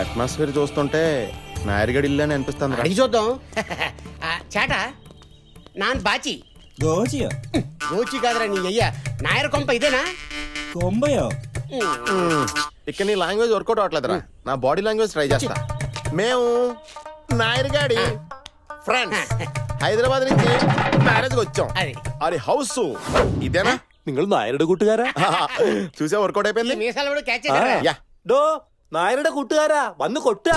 Atmosphere చూస్తుంటే నాయర్గడి ఇల్లు అని అనిపిస్తుంది. అడిగి చూద్దాం. చాట నాన్ బాచి గోచి కాదురా నీ అయ్యా. నాయర్ కొంప ఇదేనా? కొంబయో ఇక్కడ నీ లాంగ్వేజ్ వర్కౌట్ అవట్లేదురా. నా బాడీ లాంగ్వేజ్ ట్రై చేస్తా. మేము నాయర్గాడి ఫ్రెండ్స్ హైదరాబాద్ నుంచి మ్యారేజ్ వచ్చాం. అది హౌస్ ఇదేనా? നിങ്ങൾ നായരുടെ കൂട്ടുകാരാ? చూసే వర్కౌట్ అయిపోయింది. നായരുടെ കൂട്ടുകാരാ വന്ന് കൊട്ടാ.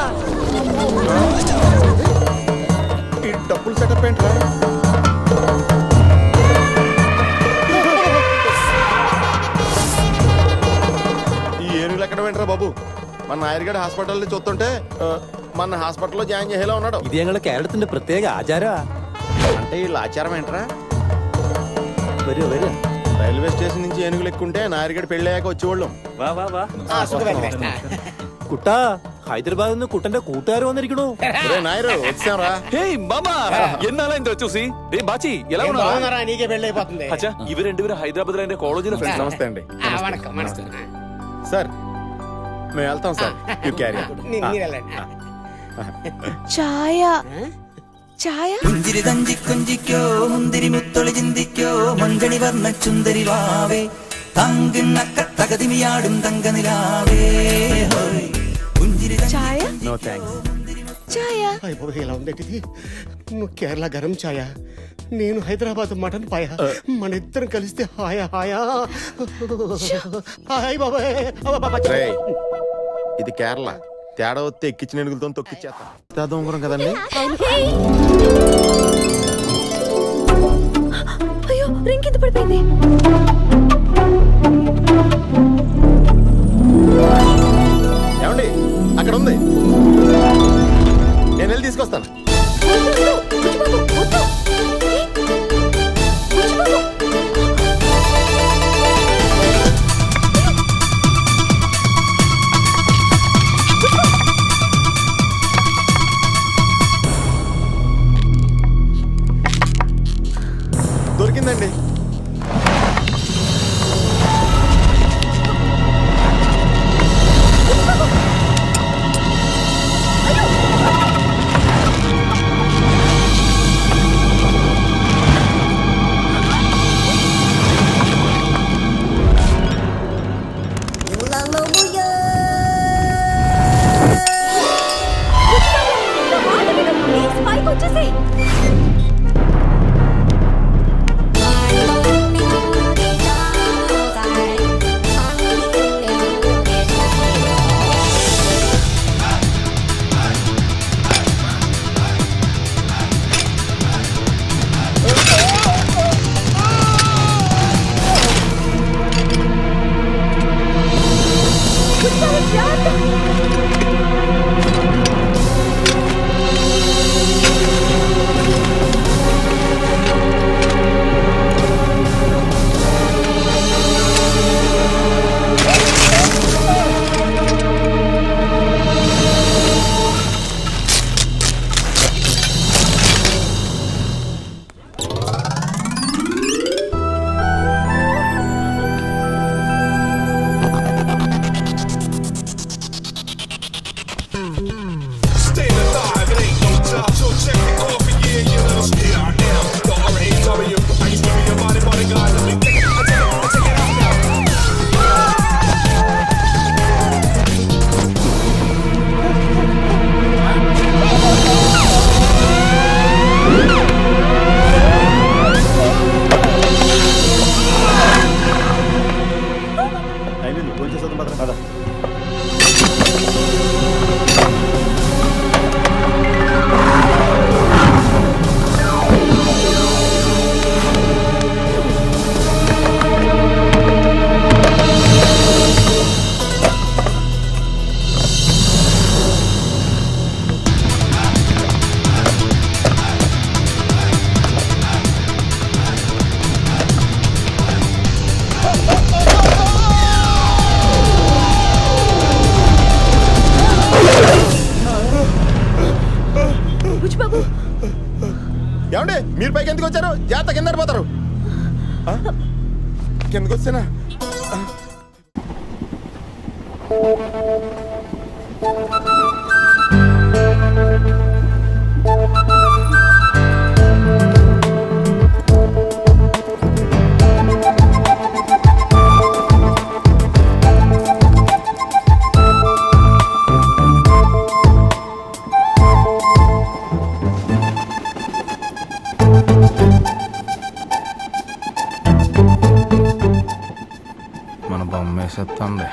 ఈ డబ్బులు సెటప్ ఏంట్రా? ఈ ఏనుగులు ఎక్కడ ఏంట్రా బాబు? మన నాయర్గడ్ హాస్పిటల్ చూస్తుంటే మన హాస్పిటల్లో జాయిన్ చేసేలా ఉన్నాడు. ఇది ഞങ്ങളുടെ കേരളത്തിന്റെ പ്രത്യേക ആചാരമാ. అంటే వీళ్ళ ఆచారం ఏంట్రా? వరు వరు. రైల్వే స్టేషన్ నుంచి ఏనుగులు ఎక్కుంటే నాయర్గడ్ పెళ్ళయ్యాక వచ్చేవాళ్ళం. വാ വാ വാ. കുട്ടാ హైదరాబాద్ നിന്ന് കുട്ടന്റെ കൂട്ടുകാർ വന്നിരിക്കണു. నాయరు వచ్చారా? హేయ్ మామా ఎన్నాళ్ళ ఇంత చూసి. రే బాచి ఎలా ఉన్నారా? నీకే పెళ్ళి అయిపోతుంది. అచ్చా ఇవి రెండు హైదరాబాద్ లో కాలేజీలో ఫ్రెండ్స్. నమస్తే అండి. సార్ మేము వెళ్తాం సార్. ఛాయ ఛాయ പുഞ്ചിരി തഞ്ചി കുഞ്ചിക്കോ മുന്തിരി മുത്തൊളി ചിന്തിക്കോ മഞ്ചണി വർണ്ണ ചുന്ദരി വാവേ തങ്കിണ്ണക്ക തകതിമിയാടും തങ്കനിലാവേ. ఛాయ నో థాంక్స్. ఛాయ ఎలా ఉందేంటి? నువ్వు కేరళ గరం ఛాయ, నేను హైదరాబాద్ మటన్ పాయ. మన ఇద్దరం కలిస్తే హాయా హాయా హాయ్ బాబాయ్. ఇది కేరళ. తేడా వస్తే ఎక్కించిన ఎనుగులతో తొక్కిచ్చేస్తా. ఉంగరం కదండి. అయ్యో రింగ్ కింద పడిపోయింది. ఏమండి అక్కడ ఉంది, నేను వెళ్ళి తీసుకొస్తాను. దొరికిందండి. ఏమండి మీరు పైకి ఎందుకు వచ్చారు? జాగ్రత్త కింద పడిపోతారు. కిందకు వచ్చేనా? దమ్మేసేస్తుంది.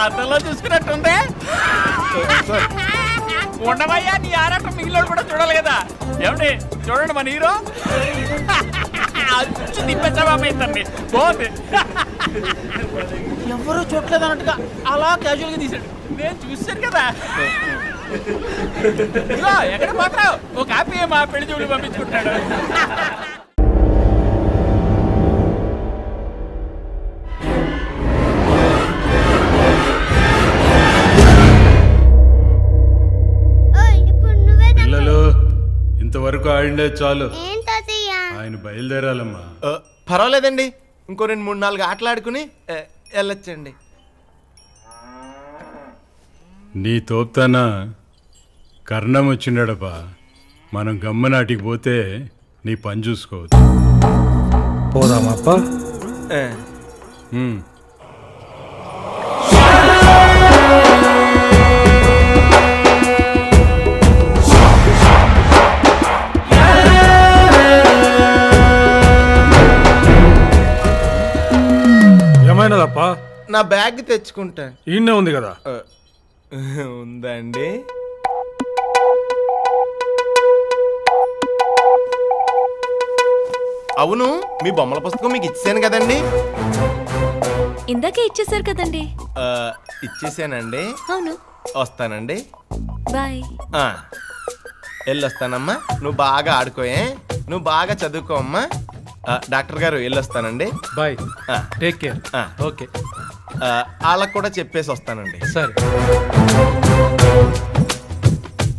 అతలో చూసుకున్నట్టుందే. ఉండవయ్యా, నీ ఆరాటం మిగిలిన కూడా చూడాలి కదా. ఏమండి చూడండి మన హీరో అచ్చు తిప్పేసాబాయితండి. బాగుంది. ఎవరో చూడలేదు అన్నట్టుగా అలా క్యాజువల్ గా తీసాడు. నేను చూసాను కదా. ఇదిగో ఎక్కడ పోతావు, ఓ కాపీ మా పెళ్లి చూపులు పంపించుకుంటాడు. ఇంతవరకు ఆడిండే చాలు, ఆయన బయలుదేరాలమ్మా. పర్వాలేదండి, ఇంకో 2-3-4 ఆటలాడుకుని వెళ్ళొచ్చండి. నీ తోపుతాన కర్ణం వచ్చిండడపా. మనం గమ్మనాటికి పోతే నీ పని చూసుకోవద్దు. పోదామప్పా. ఏమైనదప్పా? నా బ్యాగ్ తెచ్చుకుంటా. ఈయనే ఉంది కదా. ఉందండి. అవును, మీ బొమ్మల పుస్తకం మీకు ఇచ్చాను కదండి. ఇందాకే ఇచ్చేసారు కదండి. ఇచ్చేసానండి. అవును. వస్తానండి. బాయ్. వెళ్ళొస్తానమ్మా. నువ్వు బాగా ఆడుకోయే, నువ్వు బాగా చదువుకో అమ్మా. డాక్టర్ గారు వెళ్ళొస్తానండి. బాయ్. Take care. ఓకే. వాళ్ళకు కూడా చెప్పేసి వస్తానండి. సరే,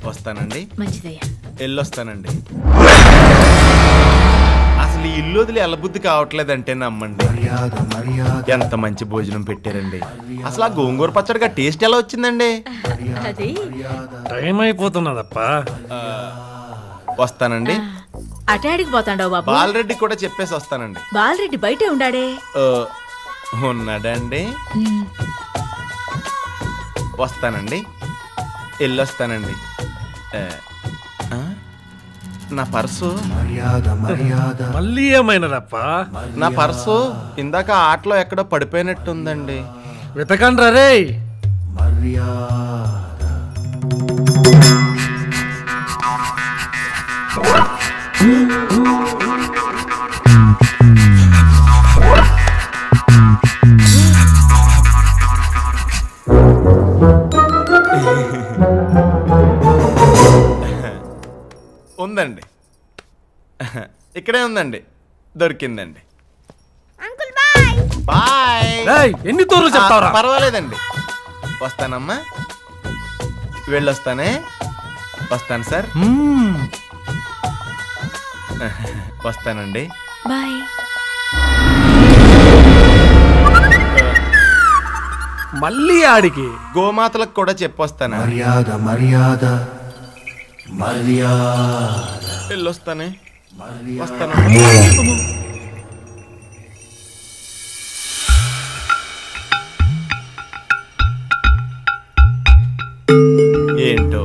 వస్తానండి. మంచిదయ్యా. వెళ్ళొస్తానండి. అసలు ఈ ఇల్లు వదిలి ఎల్లబుద్ధి కావట్లేదంటే నమ్మండి. ఎంత మంచి భోజనం పెట్టారండి. అసలు ఆ గోంగూర పచ్చడిగా టేస్ట్ ఎలా వచ్చిందండి? టైం అయిపోతున్నదప్పా. వస్తానండి. అటాడికి పోతాండావు బాబు. బాలరెడ్డి కూడా చెప్పేసి వస్తానండి. బాలరెడ్డి బయటే ఉండాడే. ఉన్నాడండి. వస్తానండి. వెళ్ళొస్తానండి. నా పర్సు మళ్ళీ ఏమైనదప్పా? నా పర్సు ఇందాక ఆటలో ఎక్కడో పడిపోయినట్టుందండి. వెతకండ్రా రే. ఉందండి, ఇక్కడే ఉందండి. దొరికిందండి. బాయ్. ఎన్ని తోర్లు చెప్తావురా? పర్వాలేదండి. వస్తానమ్మా. వెళ్ళొస్తానే. వస్తాను సార్. వస్తానండి. బాయ్. మళ్ళీ ఆడికి గోమాతలకు కూడా చెప్పొస్తాను. వెళ్ళొస్తానే. వస్తాను. ఏంటో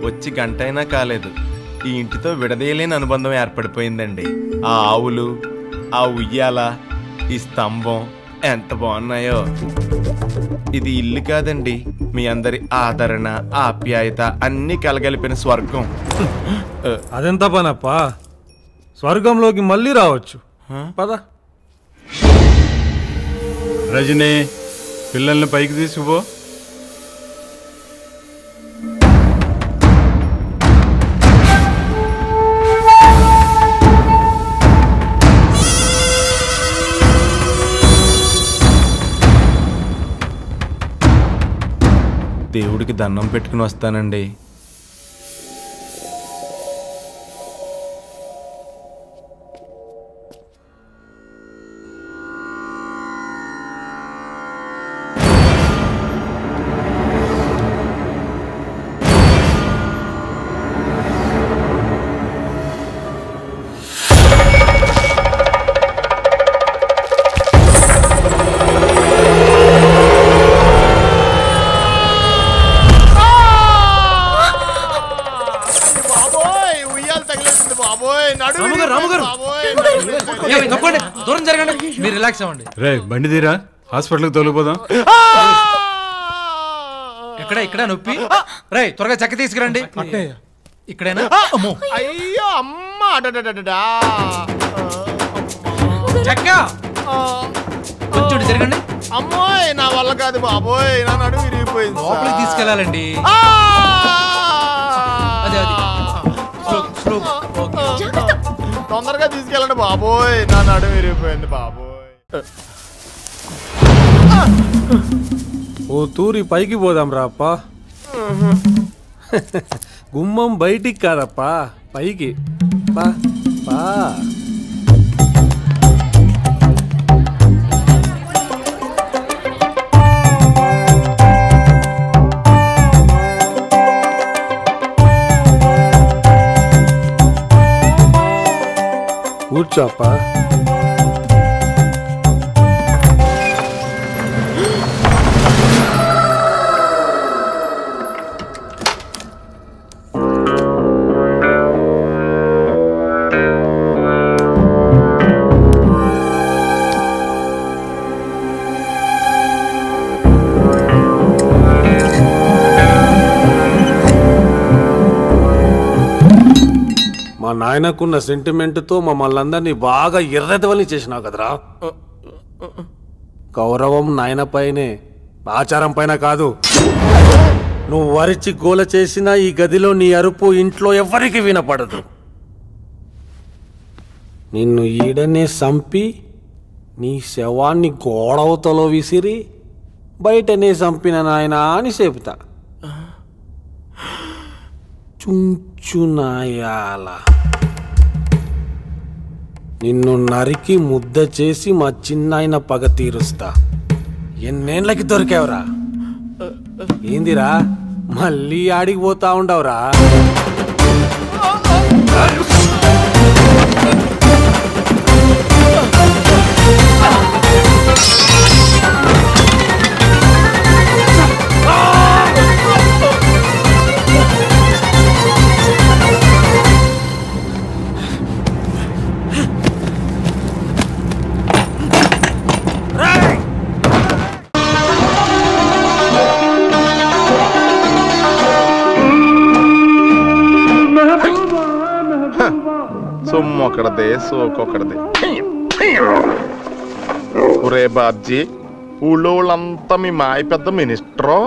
వచ్చి గంట అయినా కాలేదు, ఈ ఇంటితో విడదీయలేని అనుబంధం ఏర్పడిపోయిందండి. ఆ ఆవులు, ఆ ఉయ్యాల, ఈ స్తంభం ఎంత బాగున్నాయో. ఇది ఇల్లు కాదండి, మీ అందరి ఆదరణ, ఆప్యాయత అన్ని కలగలిపిన స్వర్గం. అదెంత పనప్పా? స్వర్గంలోకి మళ్ళీ రావచ్చు. పద. రజనీ, పిల్లల్ని పైకి తీసుకుపో. దేవుడికి దండం పెట్టుకుని వస్తానండి. దూరం జరగండి, మీరు రిలాక్స్ అవ్వండి. రే బండి తీరా, హాస్పిటల్కి తోలిపోదాం. ఇక్కడ నొప్పి. రే త్వరగా చెక్క తీసుకురండి. ఇక్కడేనా? అయ్యో అమ్మ, చెక్క కొంచెం జరగండి. అమ్మోయ్ నా వల్ల కాదు బాబోయ్, నా నడుము విరిగిపోయింది. లోపలికి తీసుకెళ్ళాలండి. తొందరగా తీసుకెళ్ళండి బాబోయ్, నా నడుము విరిగిపోయింది బాబోయ్. ఓ తూరి పైకి పోదాం రాప్పా. గుమ్మం బయటికి కాదప్పా, పైకి పా పా. కూర్చోప్పా. మా నాయనకున్న సెంటిమెంట్తో మమ్మల్ని అందరినీ బాగా ఎర్రదవని చేసినావు కదరా. గౌరవం నాయన పైనే, ఆచారం పైన కాదు. నువ్వు వరిచి గోల చేసిన ఈ గదిలో నీ అరుపు ఇంట్లో ఎవరికి వినపడదు. నిన్ను ఈడనే సంపి నీ శవాన్ని గోడవతలో విసిరి బయటనే సంపిన నాయనా అని చెబుతా. చుంచునాయాల నిన్ను నరికి ముద్ద చేసి మా చిన్నాయన పగ తీరుస్తా. ఎన్నేళ్ళకి దొరికావురా? ఏందిరా మళ్ళీ ఆడికి పోతా ఉండవురా? సొమ్మొకడదే సోకొకడదే. ఒరే బాబ్జీ, ఊళ్ళో వాళ్ళంతా మీ మాయ పెద్ద మినిస్టరు,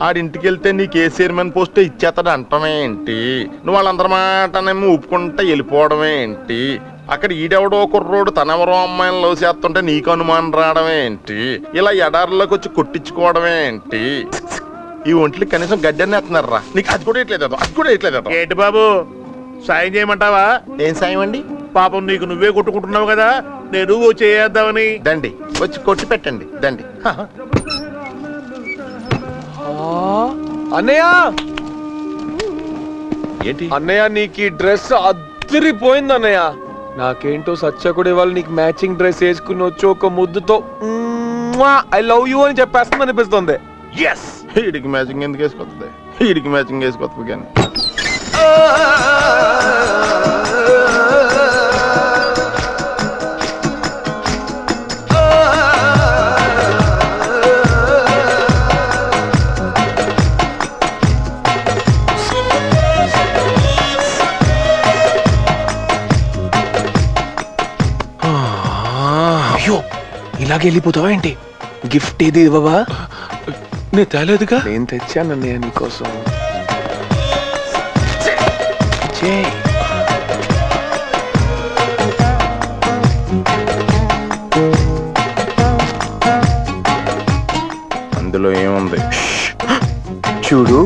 ఆడింటికి వెళ్తే నీకు ఏ చైర్మన్ పోస్ట్ ఇచ్చేస్తాడు అంటమే ఏంటి? నువ్వు వాళ్ళందరి మాటనేమో ఊపుకుంటా వెళ్ళిపోవడమే ఏంటి? అక్కడ ఈడెవడో కుర్రోడు తనెవరో అమ్మాయిని లవ్ చేస్తుంటే నీకు అనుమానం రావడమే ఏంటి? ఇలా ఎడారిలోకి వచ్చి కొట్టించుకోవడమే ఏంటి? ఈ ఒంట్లకి కనీసం గడ్డని వేస్తున్నారా? నీకు అది కూడా ఇట్లేదు, అది కూడా ఇట్లేదు. ఏంటి బాబు, సాయం చేయమంటావా? ఏం సాయం అండి? పాపం నీకు నువ్వే కొట్టుకుంటున్నావు కదా, నేను చేద్దామని. దండి వచ్చి కొట్టి పెట్టండి, దండి. అన్నయ్య ఏంటి అన్నయ్య, నీకు ఈ డ్రెస్ అదిరిపోయింది అన్నయ్య. నాకేంటో సచ్చకుడి వాళ్ళు నీకు మ్యాచింగ్ డ్రెస్ వేసుకుని వచ్చి ఒక ముద్దుతో ఐ లవ్ యూ అని చెప్పేస్తుంది అనిపిస్తుంది. వీడికి మ్యాచింగ్ ఎందుకు వేసుకొస్తుంది? వీడికి మ్యాచింగ్ వేసుకొస్తుంది కానీ. అయ్యో, ఇలాగే వెళ్ళిపోతావా ఏంటి? గిఫ్ట్ ఏది ఇవ్వవా? నేను తేలేదుగా. నేను తెచ్చానన్నయ్య నీకోసం. అందులో ఏముంది చూడు.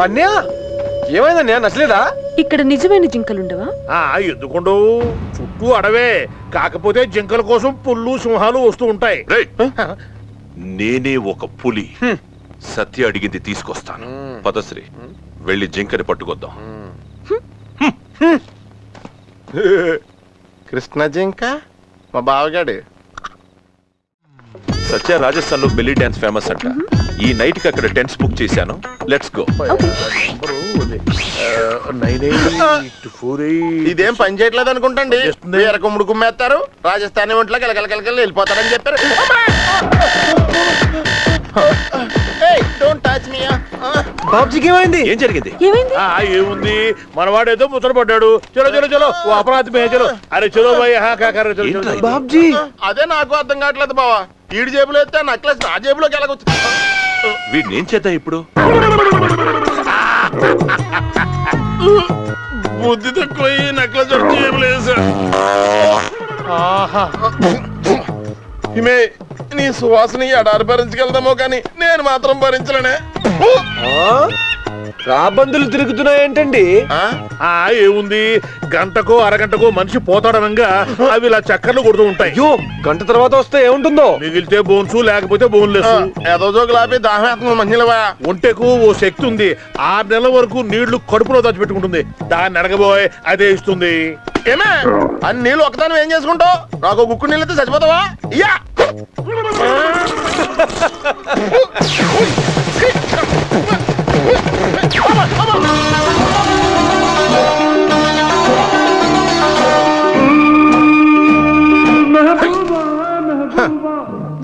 అన్నయ్య ఏమైందన్నయ్య? నచ్చలేదా? ఇక్కడ నిజమైన జింకలుండవా? ఎందుకుండవు, చుట్టూ అడవే. కాకపోతే జింకల కోసం పుల్లు సింహాలు వస్తూ ఉంటాయి. నేనే ఒక పులి. సత్య అడిగింది తీసుకొస్తాను. పదశ్రీ, వెళ్ళి జింకని పట్టుకొద్దాం. కృష్ణ జింక మా బావగాడు. సత్య రాజస్థాన్ లో బెల్లీ డాన్స్ ఫేమస్ అంట. ఈ నైట్ కి అక్కడ టెంట్స్ బుక్ చేశాను. Let's go. ఇదేం పని చేయట్లేదు అనుకుంటండి. వేరే కుమ్ముడు కుమ్మేస్తారు, రాజస్థాన్ ఒంట్లో కలకలకలకలు వెళ్ళిపోతారని చెప్పారు. బాబుజీకి ఏమైంది? ఏం జరిగింది? ఏముంది, మనవాడేదో ముచ్చట పడ్డాడు. చలో చలో చలో, అపరాధి మే చలో. అరే చలో భయ్. బాబుజీ అదే నాకు అర్థం కావట్లేదు బావా. ఈడు జేబులో ఎత్తే నెక్లెస్ నా జేబులోకి ఎలాగొచ్చింది? వీడిని ఏం చేద్దాం ఇప్పుడు? బుద్ధి తక్కువ నెక్లెస్ జేబులో వేసా. నీ సువాసని ఎడారి భరించగలదామో కానీ నేను మాత్రం భరించలేనే. రాబందులు తిరుగుతున్నాయేంటండి? ఏముంది, గంటకో అరగంటకో మనిషి పోతాడనంగా అవి ఇలా చక్కర్లు కొడుతూ ఉంటాయి. గంట తర్వాత వస్తే ఏముంటుందో? మిగిలితే బోన్స్, లేకపోతే బోన్లెస్. ఏదో జోగులాపి దాహం మంచిలవా. ఒంటెకు ఓ శక్తి ఉంది. 6 నెలల వరకు నీళ్లు కడుపులో దాచిపెట్టుకుంటుంది. దాన్ని అడగబోయ్ అదే ఇస్తుంది. ఏమే అన్ని నీళ్ళు ఒకదాని ఏం చేసుకుంటావు? నాకు గుక్కు నీళ్ళైతే చచ్చిపోతావా? ఇయ్యా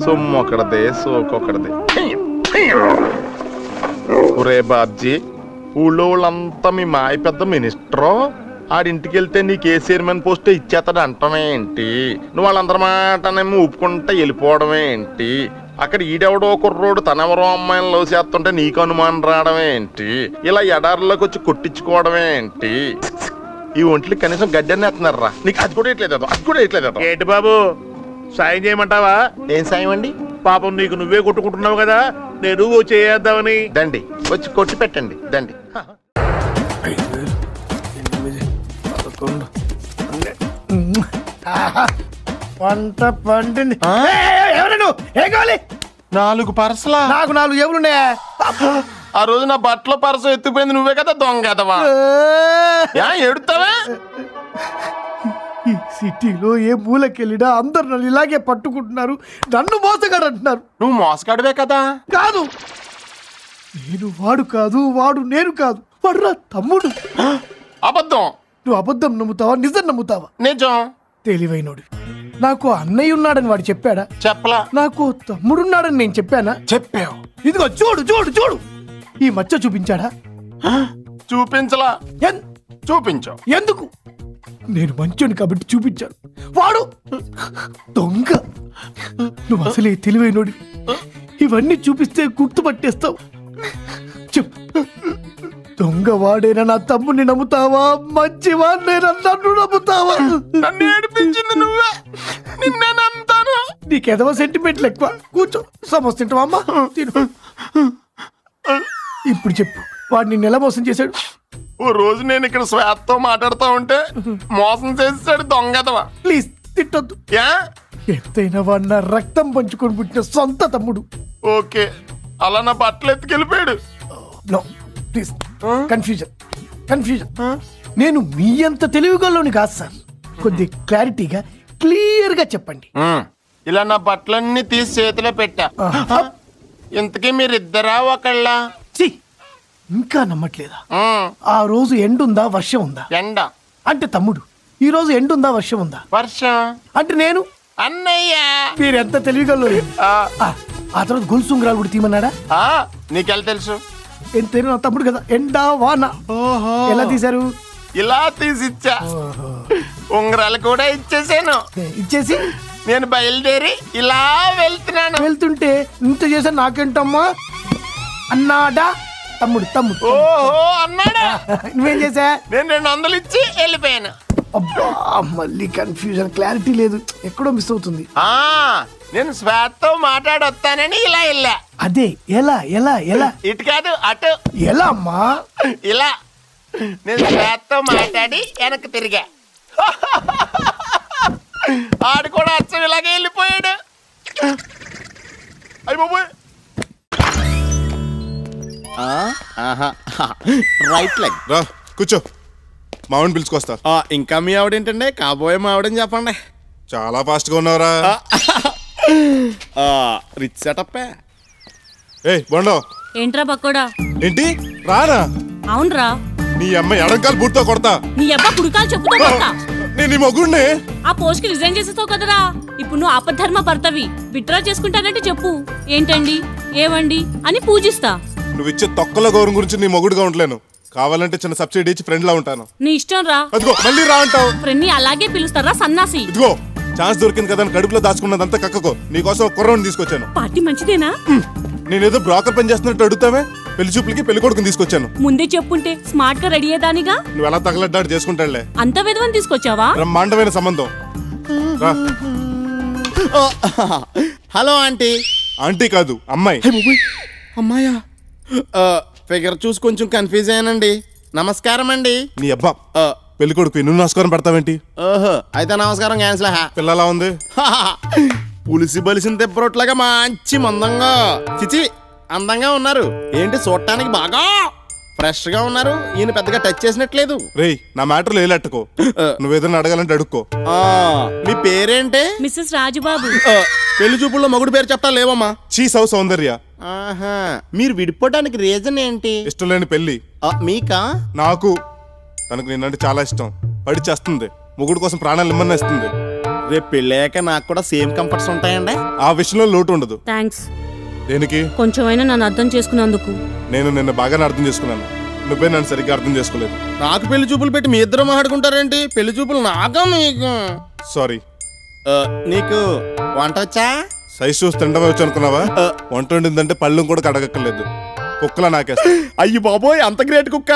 సొమ్ము ఒకడదే, సోకొకడదే. ఒరే బాబ్జీ, ఊళ్ళో వాళ్ళంతా మీ మాయ పెద్ద మినిస్టరు. ఆడింటికి వెళ్తే నీకు ఏ చైర్మన్ పోస్ట్ ఇచ్చేస్తాడు అంటమే ఏంటి? నువ్వు వాళ్ళందరి మాటనేమో ఊపుకుంటే వెళ్ళిపోవడమే ఏంటి? అక్కడ ఈడెవడో కుర్రోడు తనెవరో అమ్మాయిని లవ్ చేస్తుంటే నీకు అనుమానం రావడం ఏంటి? ఇలా ఎడారిలోకి వచ్చి కొట్టించుకోవడమే ఏంటి? ఈ ఒంట్లకి కనీసం గడ్డని ఎత్తున్నారా? నీకు అది కూడా ఇట్లేదు, అది కూడా ఇట్లేదు. ఏంటి బాబు, సాయం చేయమంటావా? ఏం సాయం అండి? పాపం నీకు నువ్వే కొట్టుకుంటున్నావు కదా, నేను చేద్దామని. దండి వచ్చి కొట్టి పెట్టండి. దండి. పంట పండింది. ఎవరు ఏం కావాలి? 4 పర్సలా? నాకు 4 జేబులున్నాయా? ఆ రోజు నా బట్టలో పర్సు ఎత్తుపోయింది నువ్వే కదా దొంగదవా. ఎడుతావా? ఈ సిటీలో ఏ మూలకెళ్ళినా అందరు నన్ను ఇలాగే పట్టుకుంటున్నారు. నన్ను మోసగాడు అంటున్నారు. నువ్వు మోసగాడివే కదా? కాదు, నేను వాడు కాదు, వాడు నేను కాదు. వాడు నా తమ్ముడు. అబద్ధం. నువ్వు అబద్ధం నమ్ముతావా, నిజం నమ్ముతావా? నిజం. తెలివైనోడు. నాకు అన్నయ్య ఉన్నాడని వాడు చెప్పాడా? చెప్పలా. నాకు తమ్ముడున్నాడని నేను చెప్పానా? చెప్పావు. ఇదిగో చూడు చూడు చూడు, ఈ మచ్చ చూపించాడా? చూపించలా. చూపించావు. ఎందుకు? నేను మంచోని కాబట్టి చూపించాను. వాడు దొంగ. నువ్వు అసలే తెలివైనోడి. ఇవన్నీ చూపిస్తే గుర్తుపట్టేస్తావు. చెప్పు, దొంగ వాడైనా నా తమ్ముడిని నమ్ముతావా, మంచివాడినైనా నన్ను నమ్ముతావా? నన్ను ఏడిపించింది నువ్వే, నిన్నే నమ్ముతాను. నీకెదవ సెంటిమెంట్లు ఎక్కువ. కూర్చో, సమోసా తింటావా? అమ్మా తిను. ఇప్పుడు చెప్పు, వాడు నిన్ను ఎలా మోసం చేశాడు? ఓ రోజు నేను ఇక్కడ శ్వేతతో మాట్లాడుతూ ఉంటే మోసం చేసాడు దొంగదవా. ప్లీజ్ తిట్టొద్దు. ఎంతైనా వాడు నా రక్తం పంచుకొని పుట్టిన సొంత తమ్ముడు. ఓకే, అలా నా బట్టలు ఎత్తుకెళ్ళిపోయాడు. No please, confusion. నేను మీ అంత తెలివిగలోని కాదు సార్. కొద్ది క్లారిటీగా క్లియర్ గా చెప్పండి. ఇలా నా బట్టలన్నీ తీసి చేతిలో పెట్టా. ఇంతకీ మీరిద్దరా ఒకళ్ళ? ఇంకా నమ్మట్లేదా? ఆ రోజు ఎండుందా, వర్షం ఉందా? ఎండ అంటే తమ్ముడు. ఈ రోజు ఎండుందా, వర్షం ఉందా? వర్షం అంటే నేను అన్నయ్య. మీరెంత తెలివిగల్లో. ఆ తర్వాత గొలుసు ఉంగరాలు కూడా తీయమన్నాడా? నీకెలా తెలుసు? ఎంత నా తమ్ముడు కదా, ఎండా వాన. ఎలా తీశారు? ఇలా తీసిచ్చా. ఉంగరాలు కూడా ఇచ్చేసాను. ఇచ్చేసి నేను బయలుదేరి ఇలా వెళ్తుంటే ఇంత చేసా నాకేంటమ్మా అన్నాడా తమ్ముడు? తమ్ముడు ఓహో అన్నాడా? నువ్వేం చేసా? నేను 200 ఇచ్చి వెళ్ళిపోయాను. అబ్బా మళ్ళీ కన్ఫ్యూజన్, క్లారిటీ లేదు, ఎక్కడో మిస్ అవుతుంది. నేను శ్వేతతో మాట్లాడొస్తానని ఇలా వెళ్ళా. అదే ఎలా ఎలా ఎలా? ఇటు కాదు అటు. ఎలా అమ్మా? ఇలా నేను శ్వేతతో మాట్లాడి వెనక్కి తిరిగా. ఆడు కూడా అచ్చం ఇలాగే వెళ్ళిపోయాడు. అయ్యి బాబోయ్. Right leg. రా కూర్చో, మావిడిని పిలుచుకొస్తా. ఇంకా మీ ఆవిడేంటండి? కాబోయే మావిడని చెప్పండి. చాలా ఫాస్ట్ గా ఉన్నావురా. Rich setup. ఏయ్ బొండో. ఏంట్రా పక్కోడా? ఏంటి రానా? అవునరా. నీ అమ్మ ఎడంకాలు బూట్తో కొడతా. నీ అబ్బా కుడికాలు చెప్పుతో కొడతా. నేను నీ మొగుడిని. ఆ పోస్ట్ కి రిజైన్ చేసేస్తావు కదరా. ఇప్పుడు నువ్వు ఆపద్ధర్మ భర్తవి. విత్డ్రా చేసుకుంటానంటే చెప్పు. ఏంటండి ఏవండి అని పూజిస్తా. నువ్వు ఇచ్చే తొక్కల గౌరవం గురించి నీ మొగుడుగా ఉండలేను. కావాలంటే చిన్న సబ్సిడీ ఇచ్చి ఫ్రెండ్ లా ఉంటాను. నీ ఇష్టం రా. అదిగో మళ్ళీ రా అంటావు. ఫ్రెండ్ ని అలాగే పిలుస్తారా సన్నాసి? ఇదిగో ఛాన్స్ దొరికింది కదా కడుపులో దాచుకున్నదంతా కక్కకో. నీకోసం కుర్రవాడిని తీసుకొచ్చాను. పార్టీ మంచిదేనా? నేనేదో బ్రోకర్ పని చేస్తున్నట్టు అడుగుతావే. పెళ్లి చూపులకి పెళ్లి కొడుకుని తీసుకొచ్చాను. ముందే చెప్పుంటే స్మార్ట్ గా రెడీ అయ్యేదానిగా. నువ్వు ఎలా తగలడ్డాడు చేసుకుంటాడులే. అంత విధవని తీసుకొచ్చావా? బ్రహ్మాండమైన సంబంధం. Hello aunty. ఆంటీ కాదు అమ్మాయి. అమ్మాయా? ఫిగర్ చూసి కొంచెం కన్ఫ్యూజ్ అయ్యానండి. నమస్కారం అండి. నీ అబ్బా పెళ్లి కొడుకు నువ్వు నమస్కారం పెడతావేంటి? ఓహో అయితే నమస్కారం క్యాన్సిల్. పిల్లలా ఉంది. పులిసి బలిసిన తెప్పరొట్లాగా మంచి మందంగా చిచి అందంగా ఉన్నారు. ఏంటి చూడటానికి బాగా ఫ్రెష్ గా ఉన్నారు. ఈయన పెద్దగా టచ్ చేసినట్లేదు. రేయ్ నా మ్యాటర్లో ఏలెట్టుకో. నువ్వేదన్నా అడగాలంటే అడుక్కో. మీ పేరేంటే? మిస్సెస్ రాజుబాబు. పెళ్లి చూపుల్లో మొగుడు పేరు చెప్తా లేవమ్మా. చీసౌ సౌందర్య. మీరు విడిపోవడానికి రీజన్ ఏంటి? ఇష్టం లేని పెళ్లి. మీకా? నాకు. తనకు నేనంటే చాలా ఇష్టం. పడి చేస్తుంది. మొగుడు కోసం ప్రాణాలు ఇమ్మన్నేస్తుంది. రేపు పెళ్ళాక నాకు కూడా సేమ్ కంఫర్ట్స్ ఉంటాయండి. ఆ విషయంలో లోటు ఉండదు. థ్యాంక్స్. దేనికి? కొంచెమైనా నన్ను అర్థం చేసుకున్నందుకు. నేను నిన్ను బాగానే అర్థం చేసుకున్నాను. నువ్వే నన్ను సరిగ్గా అర్థం చేసుకోలేదు. నాకు పెళ్లి చూపులు పెట్టి మీ ఇద్దరు మాట్లాడుకుంటారేంటి? పెళ్లి చూపులు నాకా మీకు? సారీ. నీకు వంట వచ్చా? సైజ్ చూసి తిండమే వచ్చి అనుకున్నావా? వంట వండిందంటే పళ్ళు కూడా కడగక్కర్లేదు. కుక్కలా నాకేస్తా. అయ్యి బాబోయ్ అంత గ్రేట్ కుక్క.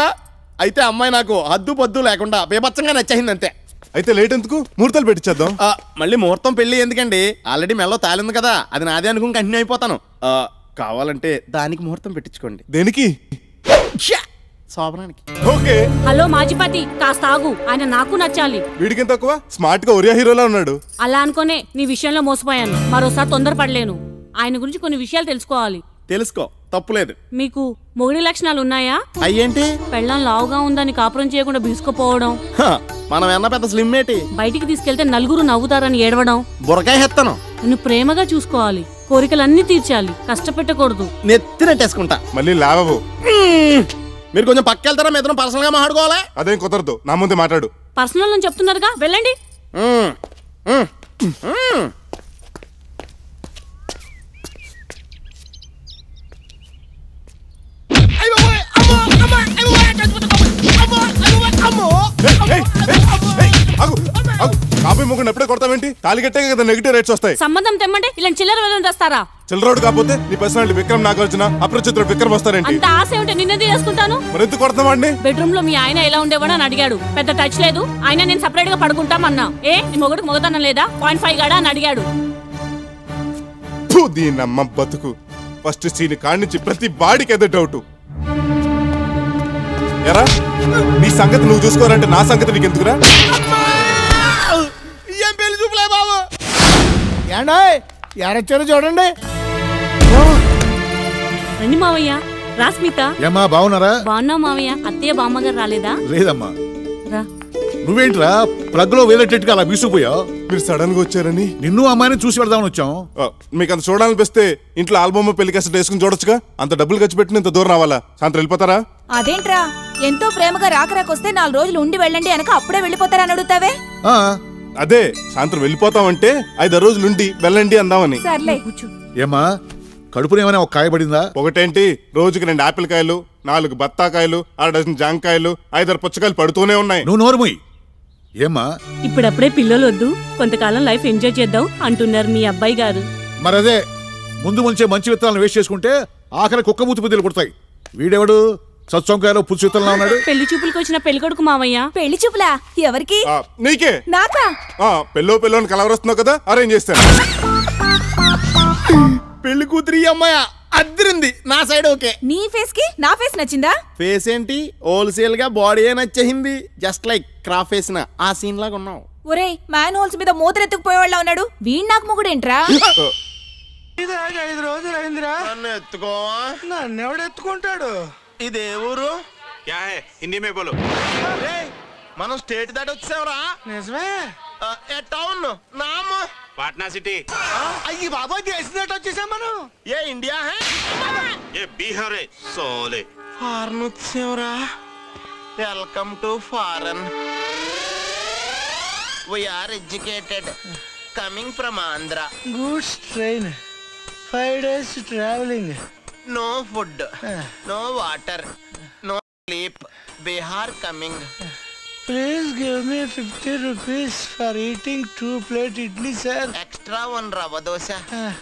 అయితే అమ్మాయి నాకు హద్దు పద్దు లేకుండా బేబచ్చంగా నచ్చేసింది అంతే. అయితే లేట్ ఎందుకు? ముహూర్తాలు పెట్టించేద్దాం. మళ్ళీ ముహూర్తం పెళ్లి ఎందుకండి? ఆల్రెడీ మెల్లో తాలింది కదా, అది నాదే అనుకుని కంటిన్యూ అయిపోతాను. కావాలంటే దానికి ముహూర్తం పెట్టించుకోండి. దేనికి? శోభనానికి. ఓకే. హలో మాజిపతి కాస్త ఆగు. ఆయన నాకు నచ్చాలి. వీడికి తక్కువ స్మార్ట్ గా ఒరియా హీరోలా ఉన్నాడు. అలా అనుకోనే నీ విషయంలో మోసపోయాను. మరోసారి తొందరపడలేను. ఆయన గురించి కొన్ని విషయాలు తెలుసుకోవాలి. తెలుసుకో, తప్పులేదు. మీకు మొగుడి లక్షణాలు ఉన్నాయా? అయ్యేంటి? పెళ్ళం లావుగా ఉందని కాపురం చేయకుండా బిగుసుకుపోవడం, మనం ఎన్న పెద్ద స్లిమ్ ఏంటి, బయటికి తీసుకెళ్తే నలుగురు నవ్వుతారని ఏడవడం, బురకాయ హెత్తను. నిన్ను ప్రేమగా చూసుకోవాలి, కోరికలన్నీ తీర్చాలి, కష్టపెట్టకూడదు. నెత్తినట్టేసుకుంటా. మళ్ళీ లావవు. మీరు కొంచెం పక్కెళ్తారా? మీ ఇద్దరం పర్సనల్ గా మాట్లాడుకోవాలి. అదేం కుదరదు, నా ముందే మాట్లాడు. పర్సనల్ అని చెప్తున్నారుగా, వెళ్ళండి. కాపీ మొగ్గుని ఎప్పుడే కొడతావేంటి? తాళి కట్టే కదా నెగిటివ్ రేట్స్ వస్తాయి. సంబంధం తెమ్మంటే ఇలాంటి చిల్లర వెళ్ళని తెస్తారా? చిల్లరోడు కాకపోతే నీ పర్సనాలిటీ విక్రమ్ నాగార్జున అప్రచిత్రుడు విక్రమ్ వస్తారేంటి? అంత ఆశ ఉంటే నిన్నది చేసుకుంటాను. మరి ఎందుకు కొడతామండి? బెడ్రూమ్ లో మీ ఆయన ఎలా ఉండేవాడో అని అడిగాడు. పెద్ద టచ్ లేదు, ఆయన నేను సెపరేట్ గా పడుకుంటామన్నా. ఏ నీ మొగుడికి మొగతనం లేదా? 0.5 గాడా అని అడిగాడు. దీనమ్మ బతుకు. ఫస్ట్ సీన్ కాడ్నుంచి ప్రతి బాడీకి ఏదో డౌట్. ఎరా నీ సంగతి నువ్వు చూసుకోవాలంటే నా సంగతి నీకు ఎందుకురా? ఏం పెళ్లి చూపులే బాబు. ఏండా యారొచ్చారో చూడండి. రండి మావయ్య. రాస్మిత ఏమ్మా బాగున్నారా? బాగున్నా మావయ్య. అత్తయ్య బామ్మగారు రాలేదా? లేదమ్మా. రా. నువ్వేంట్రా ప్లగ్ లో వేలేటట్టుగా అలా బీసుకుపోయావు? మీరు సడన్ గా వచ్చారని నిన్ను అమ్మాయిని చూసి వెళ్దామని వచ్చాం. మీకు అంత చూడాలనిపిస్తే ఇంట్లో ఆల్బమ్ పెళ్లి కేసెట్ వేసుకుని చూడొచ్చుగా. అంత డబ్బులు ఖర్చు పెట్టిన ఇంత దూరం రావాలా? సాయంత్రం వెళ్ళిపోతారా? అదేంట్రా ఎంతో ప్రేమగా రాకరాకొస్తే 4 రోజులు ఉండి వెళ్ళండి అనక అప్పుడే వెళ్ళిపోతారని అడుగుతావే? అదే సాయంత్రం వెళ్ళిపోతామంటే 5 రోజులు ఉండి వెళ్ళండి అందామని. సర్లే. ఏమా కడుపున ఏమైనా ఒక కాయ పడిందా? ఒకటేంటి, రోజుకి 2 ఆపిల్ కాయలు, 4 బత్తాకాయలు, 6 డజన్ జాంకాయలు, 5 పుచ్చకాయలు పడుతూనే ఉన్నాయి. నువ్వు నోరుమోయ్. ఏమ్మా ఇప్పుడప్పుడే పిల్లలు వద్దు, కొంతకాలం లైఫ్ ఎంజాయ్ చేద్దాం అంటున్నారు మీ అబ్బాయి గారు. మరదే ముందు ముంచే మంచి విత్తనాలను వేస్ట్ చేసుకుంటే ఆఖరి కుక్క మూతి బుద్ధులు పుడతాయి. వీడెవడు సత్సంకాయలో పుచ్చు విత్తనాలు ఉన్నాడు? పెళ్లి చూపులకు వచ్చిన పెళ్లి కొడుకు మావయ్య. పెళ్లి చూపులా? ఎవరికి? నీకే. నాకా? పెళ్ళోని కలవరొస్తున్నావు కదా, అరేంజ్ చేస్తాను. పెళ్లి కూతురి అమ్మాయ అద్దరింది. నా సైడ్ ఓకే. నీ ఫేస్ కి నా ఫేస్ నచ్చిందా? ఫేస్ ఏంటి, హోల్సేల్ గా బాడీ నచ్చేసింది. జస్ట్ లైక్ క్రాఫ్ వేసిన ఆ సీన్ లాగా ఉన్నావు. ఒరే, మ్యాన్ హోల్స్ మీద మూతరెత్తుకుపోయేవాళ్ళ ఉన్నాడు. వీణ్ నాకు మొగుడేంట్రా? 5 రోజులు అయిందిరా. నన్ను ఎత్తుకోవా? నన్ను ఎవడు ఎత్తుకుంటాడు? ఇదే ఊరు? హిందీ మే బోలో. మనం స్టేట్ దాటి వచ్చావురా. నిజమే. ఏ టౌన్ నామ్? పాట్నా సిటీ. అయ్యి బాబాయ్, దేశం దాటి వచ్చేసాం మనం. ఏ ఇండియా హై? ఏ బీహార్ హై సోలే. ఫారెన్ వచ్చావురా. Welcome to foreign. We are educated. Coming from Andhra. Goods train. 5 days traveling. No food. No water. No sleep. Bihar coming. Please give me 50 rupees for eating 2 plate idli, sir. Extra 1 rava dosa.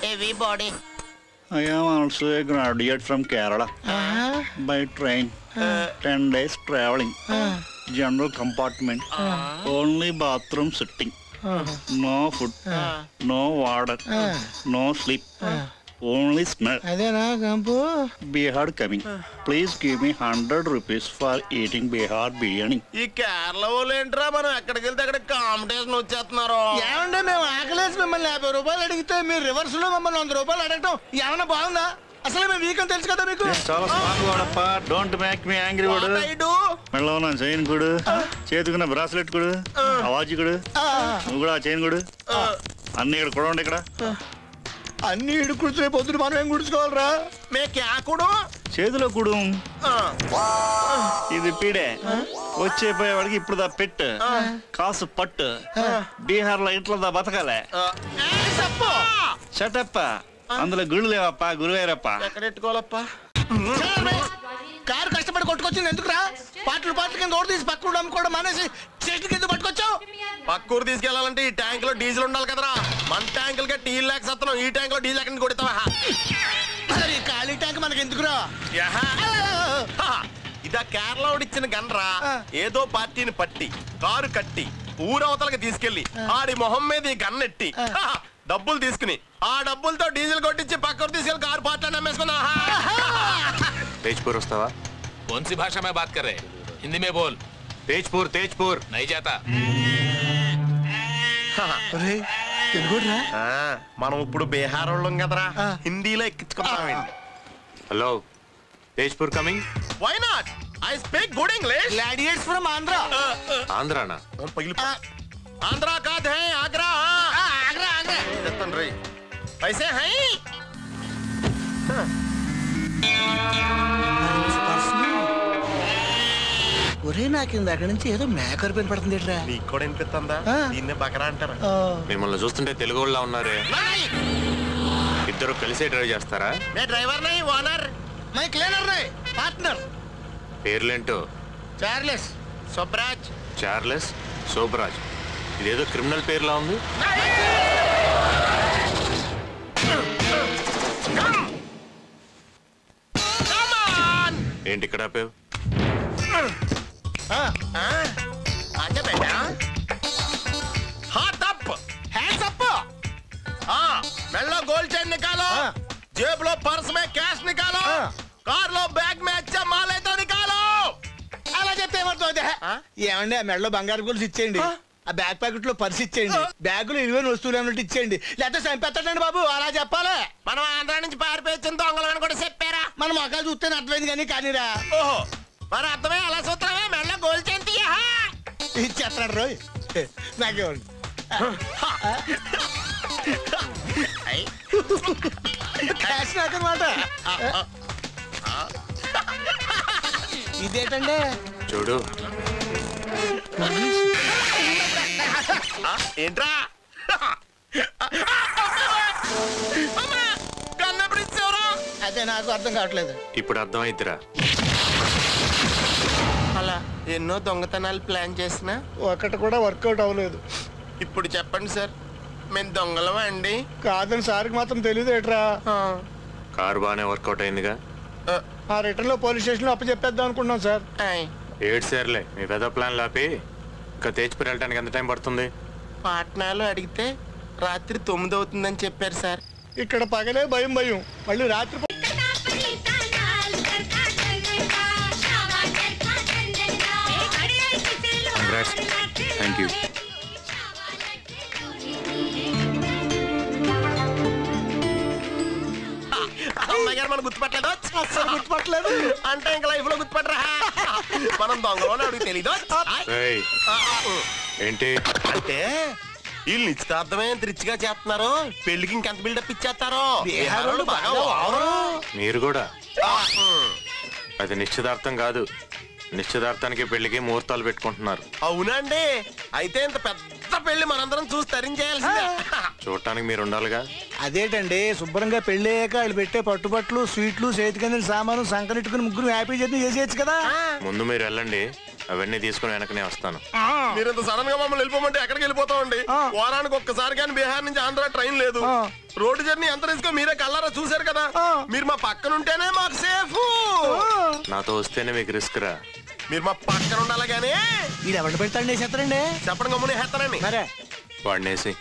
Heavy body. I am also a graduate from Kerala. By train. 10 days traveling. General compartment. Only bathroom sitting. No food. No water. No sleep. Only smell. Adena Kampu. Bihar coming. Please give me 100 rupees for eating Bihar biryani. ఈ కేరళ వాళ్ళు ఏంట్రా, మనం ఎక్కడికి వెళ్తే అక్కడ competition వచ్చేస్తున్నారు. ఏమంటే మేము ఆకలేసి మిమ్మల్ని 50 రూపాయలు అడిగితే మీరు రివర్స్ లో మమ్మల్ని 100 రూపాయలు అడగటం ఏమన్నా బాగుందా? అసలు మేము వీకని తెలుసు కదా మీకు. చాలా స్మార్ట్ వాడప్ప. డోంట్ మేక్ మీ యాంగ్రీ వాడు. మెడలో నా చైన్ కొడు, చేతుకున్న బ్రాస్లెట్ కొడు, అవాజీ కొడు, నువ్వు కూడా ఆ చైన్ కొడు. అన్ని ఇక్కడ కొడండి. ఇక్కడ అన్ని ఇడు కుడితే పొద్దున మనం ఏం కుడుచుకోవాలరా? మే క్యా కుడు? చేతిలో కుడు. ఇది పీడే. వచ్చేపోయేవాడికి ఇప్పుడు దా పెట్టు, కాసు పట్టు. బీహార్ లో ఇంట్లో దా బతకాలే. షటప్ప. అందులో గుళ్ళు లేవప్ప, గురువేరప్ప. ఎక్కడ ఎట్టుకోవాలప్ప? కారు కష్టపడి కొట్టుకొచ్చింది ఎందుకురా? పాటలు కింద రోడ్డు తీసి పక్కన అమ్ముకోవడం మానేసి స్టేషన్ కింద పట్టుకొచ్చావు. పక్కూరు తీసుకెళ్లాలంటే ఈ ట్యాంక్ లో డీజిల్ ఉండాలి కదరా. మన ట్యాంకులకే టీల్ లేక సత్తున్నాం, ఈ ట్యాంక్ లో డీజిల్ ఎక్కడ కొడతావా? ఈ ఖాళీ ట్యాంక్ మనకి ఎందుకురా? ఇదా కేరళ ఇచ్చిన గన్రా. ఏదో పార్టీని పట్టి కారు కట్టి ఊరవతలకి తీసుకెళ్లి ఆడి మొహం మీద ఈ గన్నెట్టి డబ్బులు తీసుకుని ఆ డబ్బులతో డీజిల్ కొట్టించి పక్కకు తీసుకెళ్లి కారు పార్టీ అమ్మేసుకున్నా. तेजपुर వస్తావా? कौन सी भाषा में बात कर रहे? हिंदी में बोल. तेजपुर तेजपुर नहीं जाता. మనం ఇప్పుడు బీహార్ వాళ్ళం కదరా, హిందీలో ఎక్కించుకున్నామండి. Hello, Tezpur coming. Why not? I speak good English. Graduates from Andhra. ఆంధ్రానా? ఆంధ్రా కాద్ హై, ఆగ్రా. ఆగ్రా ఆగ్రా చెప్తాను రే. పైసే హై. ఒరే, నాకు ఇందాక నుంచి ఏదో మేకర్ పెన్ పడుతుంది. నీకు కూడా వినిపిస్తుందా? దీన్నే బకరా అంటారు. మిమ్మల్ని చూస్తుంటే తెలుగు వాళ్ళ ఉన్నారే. ఇద్దరు కలిసే డ్రైవ్ చేస్తారా? మే డ్రైవర్ నై, ఓనర్. మై క్లీనర్ నై, partner. పేర్లేంటో? Charles Sobhraj. Charles Sobhraj. ఇదేదో క్రిమినల్ పేర్లా ఉంది. ఏంటి ఇక్కడ ఆపావు? आजा बेटा, हाथ अप, हैंड्स अप. मेलो गोल्ड चेन निकालो, जेब लो पर्स में कैश निकालो, कार लो बैग में अच्छा माल है तो निकालो. అలా చెప్తే ఏమవుతుంది? ఏమండి, ఆ మెడలో బంగారు గొలుసు ఇచ్చేయండి, ఆ బ్యాగ్ ప్యాకెట్ లో పర్స్ ఇచ్చేయండి, బ్యాగులో విలువైన వస్తువులు ఏమన్నట్టు ఇచ్చేయండి, లేకపోతే చంపేస్తాడండి బాబు. అలా చెప్పాలి. మనం ఆంధ్రా నుంచి పారిపోయి దొంగలని కూడా చెప్పారా? మన మొక్కలు చూస్తే అర్థమైంది కానీరా. ఓహో, మరి అర్థమే అలా సూత్రమే. మెడలో గోల్డ్ చైన్ తీయా ఇచ్చేస్తాడు రోయ్. నాకేమండి క్యాష్ నాకనమాట. ఇదేంటండి? చూడు. ఏంట్రా కన్నప్పుడు ఇచ్చేవరా? అదే నాకు అర్థం కావట్లేదు. ఇప్పుడు అర్థమైద్దిరా. అలా ఎన్నో దొంగతనాలు ప్లాన్ చేసినా ఒకటి కూడా వర్కౌట్ అవ్వలేదు. ఇప్పుడు చెప్పండి సార్, మేము దొంగలమా అండి? కాదని సార్కి మాత్రం తెలియదు ఏట్రా. కారు బాగానే వర్కౌట్ అయిందిగా. ఆ రిటర్న్ లో పోలీస్ స్టేషన్ లో అప్పచెప్పేద్దాం అనుకుంటున్నాం సార్. 7 సార్లే మీ పెద్ద ప్లాన్ లాపి ఇంకా తేజ్పూర్ వెళ్ళడానికి ఎంత టైం పడుతుంది? పాట్నాలో అడిగితే రాత్రి 9 అవుతుందని చెప్పారు సార్. ఇక్కడ పగలే భయం మళ్ళీ రాత్రి. Thank you. అమ్మాయి గారు మనం గుర్తుపట్టలేదు అంటే ఇంకా లైఫ్ లో గుర్తుపట్టరా? మనం దొంగలోనే అడిగి తెలీదు. ఏంటి అంటే వీళ్ళు నిశ్చితార్థమే రిచ్గా చేస్తున్నారు, పెళ్లికి ఇంకెంత బిల్డప్ ఇచ్చేస్తారో. మీరు కూడా. అది నిశ్చితార్థం కాదు, నిశ్చితార్థానికి పెళ్లికి ముహూర్తాలు పెట్టుకుంటున్నారు. అవునండి, అయితే ఇంత పెద్ద పెళ్లి మనందరం చూసి తరించేయాల్సిందే. చూడటానికి మీరు ఉండాలిగా. అదేంటండి, శుభ్రంగా పెళ్లి అయ్యాక వాళ్ళు పెట్టే పట్టుబట్లు, స్వీట్లు, చేతికందిన సామాను సంకనెట్టుకుని ముగ్గురు హ్యాపీ జర్నీ చేసేయచ్చు కదా. ముందు మీరు వెళ్ళండి, అవన్నీ తీసుకుని వెనకనే వస్తాను. మీరు ఇంత సడన్ గా మమ్మల్ని వెళ్ళిపోమంటే ఎక్కడికి వెళ్ళిపోతామండి? వారానికి ఒక్కసారి కానీ బీహార్ నుంచి ఆంధ్ర ట్రైన్ లేదు. రోడ్డు జర్నీ ఎంత రిస్క్ మీరే కళ్ళారా చూసారు కదా. మీరు మా పక్కన ఉంటేనే మాకు సేఫ్. నాతో వస్తేనే మీకు రిస్క్ రా. మీరు మా పక్కన ఉండాలి కానీ. మీరు ఎవరు పెడతాండి చేస్తారండి? చెప్పండి గమ్మునే వేస్తానండి. మరే వాడినేసి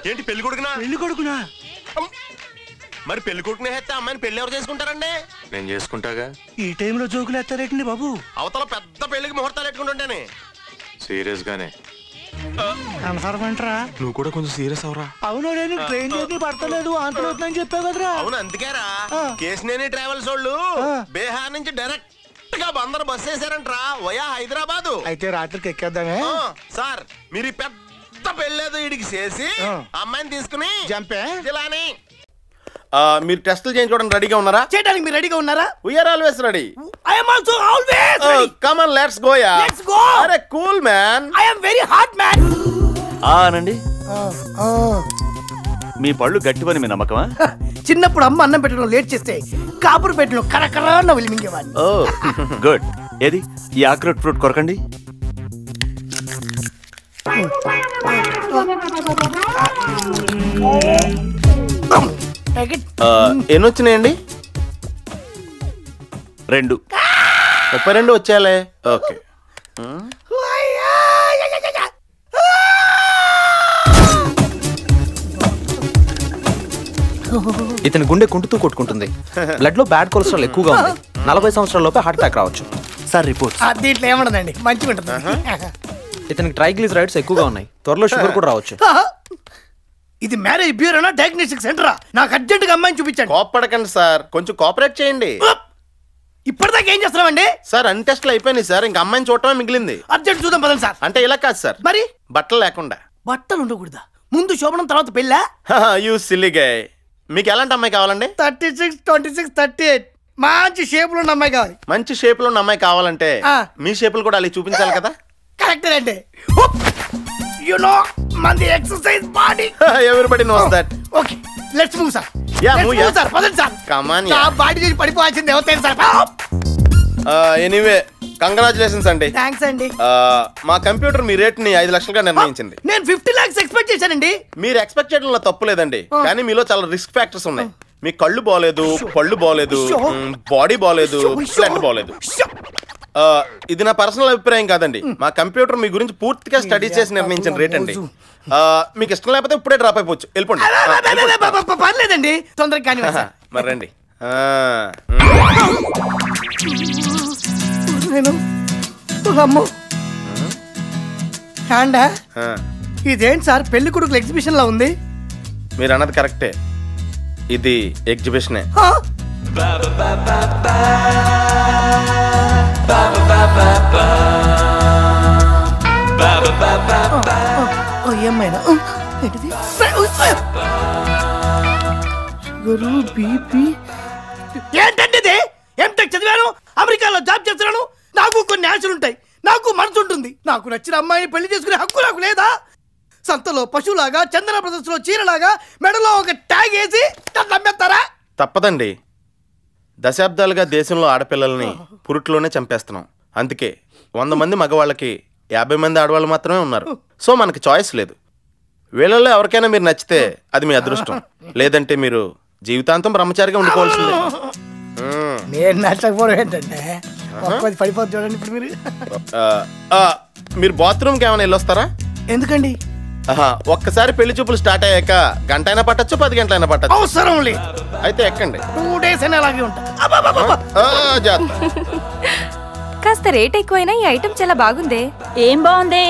ఏంటి పెళ్లి కొడుకునా? మరి పెళ్లి కొడుకునే వేస్తే అమ్మాయిని పెళ్లి ఎవరు చేసుకుంటారండి? నేను చేసుకుంటాగా. ఈ టైంలో జోకులు ఎత్తారేటండి బాబు? అవతల పెద్ద పెళ్లికి ముహూర్తాలు పెట్టుకుంటుంటేనే. సీరియస్ గానే. కన్ఫర్మంటరా? నువ్వు కూడా కొంచెం సీరియస్ అవరా. అవును, నేను ట్రైన్ జర్నీ పడతలేదు అంతలోతుందని చెప్పావు కదరా. అవును, అందుకేరా కేసినేని ట్రావెల్స్ వాళ్ళు బీహార్ నుంచి డైరెక్ట్ గా బందర్ బస్ వేసారంట్రా వయా హైదరాబాద్. అయితే రాత్రికి ఎక్కేద్దామే సార్. మీరు ఈ పెద్ద పెళ్ళేదో ఇడికి చేసి అమ్మాయిని తీసుకుని జంపే ఇలాని. మీరు టెస్టులు చేయించుకోవడానికి రెడీగా ఉన్నారా? చేయడానికి మీరు రెడీగా ఉన్నారా? We are always ready. I am also always ready. Come on, let's go ya. Let's go. అరే cool man. I am very hot man. అనండి. మీ పళ్ళు గట్టివని మీ నమ్మకమా? చిన్నప్పుడు అమ్మ అన్నం పెట్టడం లేట్ చేస్తే కాపురు పెట్టడం కరకరా విలిమింగేవాడిని. ఓ గుడ్. ఏది ఈ ఆక్రోట్ ఫ్రూట్ కొరకండి. ఎన్ని వచ్చినాయండి? 2. 32 వచ్చాలే. ఓకే. ఇతని గుండె కుంటుతూ కొట్టుకుంటుంది. బ్లడ్ లో బ్యాడ్ కొలెస్ట్రాల్ ఎక్కువగా ఉంది. 40 సంవత్సరాల లోపే హార్ట్ అటాక్ రావచ్చు. Sir report. దీంట్లో ఏమన్నదండి, మంచిగా ఉంటుంది. ఇతనికి ట్రైగ్లిసరైడ్స్ ఎక్కువగా ఉన్నాయి. త్వరలో షుగర్ కూడా రావచ్చు. ఇది మ్యారేజ్ బ్యూరోనా డయాగ్నోస్టిక్ సెంటరా? నాకు అర్జెంట్ గా అమ్మాయిని చూపించండి. కోపడకండి సార్, కొంచెం కోఆపరేట్ చేయండి. ఇప్పటిదాకా ఏం చేస్తున్నామండి సార్? అన్ని టెస్ట్లు అయిపోయినాయి సార్, ఇంకా అమ్మాయిని చూడటమే మిగిలింది. అర్జెంట్ చూద్దాం పదండి సార్. అంటే ఇలా కాదు సార్, మరి బట్టలు లేకుండా. బట్టలు ఉండకూడదా? ముందు శోభనం తర్వాత పెళ్ళా? యూ సిల్లీ గై. మీకు ఎలాంటి అమ్మాయి కావాలండి? 36, 26, 38 మంచి షేప్ లో ఉన్న అమ్మాయి కావాలి. మంచి షేప్ లో ఉన్న అమ్మాయి కావాలంటే మీ షేపులు కూడా అలా చూపించాలి కదా. కరెక్ట్ అండి. యు నో మంది exercise body. Everybody knows that. Okay let's move sir. Yeah move yeah sir. పదండి sir. Come on yeah. Body చేసి పడిపోవాల్సింది ఎవరైనా సార్. ఎనీవే కంగ్రాచులేషన్స్ అండి. థాంక్స్ అండి. మా కంప్యూటర్ మీ రేట్ ని 5 లక్షలుగా నిర్ణయించింది. నేను 50 lakhs ఎక్స్పెక్ట్ చేశానండి. మీరు ఎక్స్పెక్ట్ చేయడంలో తప్పు లేదండి, కానీ మీలో చాలా రిస్క్ ఫ్యాక్టర్స్ ఉన్నాయి. మీ కళ్ళు బాలేదు, పళ్ళు బాలేదు, బాడీ బాలేదు, బ్లడ్ బాలేదు. ఇది నా పర్సనల్ అభిప్రాయం కాదండి. మా కంప్యూటర్ మీ గురించి పూర్తిగా స్టడీ చేసి నిర్ణయించిన రేట్ అండి. మీకు ఇష్టం లేకపోతే ఇప్పుడే డ్రాప్ అయిపోవచ్చు, వెళ్ళిపోండి. పర్లేదండి, తొందరగా కానీ మరి రండి. అమ్మో హ్యాండా? ఇదేంటి సార్ పెళ్లి కొడుకుల ఎగ్జిబిషన్ లా ఉంది? మీరు అన్నది కరెక్టే, ఇది ఎగ్జిబిషనే. ఏమైనా ఏంటండి ఇది? ఎంటెక్ చదివాను, అమెరికాలో జాబ్ చేస్తున్నాను. నాకు కొన్ని ఆశలు ఉంటాయి, నాకు మనసు ఉంటుంది. నాకు నచ్చిన అమ్మాయిని పెళ్లి చేసుకునే హక్కు నాకు లేదా? సంతలో పశువులాగా, చందన ప్రదర్శనలో చీరలాగా మెడలో ఒక ట్యాగ్ వేసి నమ్మేస్తారా? తప్పదండి. దశాబ్దాలుగా దేశంలో ఆడపిల్లల్ని పురుట్లోనే చంపేస్తున్నాం. అందుకే 100 మంది మగవాళ్ళకి 50 మంది ఆడవాళ్ళు మాత్రమే ఉన్నారు. సో మనకి చాయిస్ లేదు. వీళ్ళల్లో ఎవరికైనా మీరు నచ్చితే అది మీ అదృష్టం, లేదంటే మీరు జీవితాంతం బ్రహ్మచారిగా ఉండిపోవాల్సిందే. నేను నచ్చకపోవడం ఏంటంటే పడిపోతుంది చూడండి. ఇప్పుడు మీరు బాత్రూమ్కి ఏమైనా వెళ్ళొస్తారా? ఎందుకండి? ఒక్కసారి పెళ్లి చూపులు స్టార్ట్ అయ్యాక గంట అయినా పట్టచ్చు, 10 గంటలైనా పట్టచ్చు. అవసరం లేదు. అయితే ఎక్కండి. 2 days అయినా అలాగే ఉంటా. కాస్త రేట్ ఎక్కువైనా ఈ ఐటమ్ చాలా బాగుంది. ఏం బాగుంది?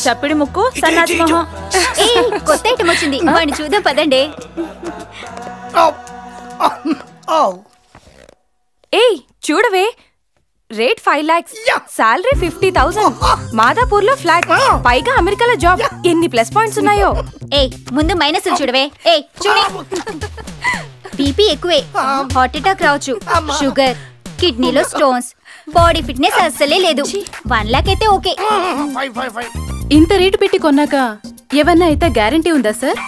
చప్పిడి ముక్కు, సన్నాసి మొహం. కొత్త ఐటమ్ వచ్చింది, వాడిని చూద్దాం పదండి. ఏయ్ చూడవే, రేట్ 5 lakhs, సాలరీ 50,000, మాదాపూర్ లో ఫ్లాట్, పైగా అమెరికాలో జాబ్. ఎన్ని ప్లస్ పాయింట్స్ ఉన్నాయో. ఏయ్ ముందు మైనస్ చూడవే. ఏయ్ చూడు, బీపీ ఎక్కువే, హార్ట్ అటాక్ రావచ్చు, షుగర్, కిడ్నీలో స్టోన్స్, బాడీ ఫిట్నెస్ అస్సలే లేదు. 1 lakh అయితే ఓకే. ఇంత రేటు పెట్టి కొన్నాక ఏమన్నా అయితే గ్యారంటీ ఉందా సార్?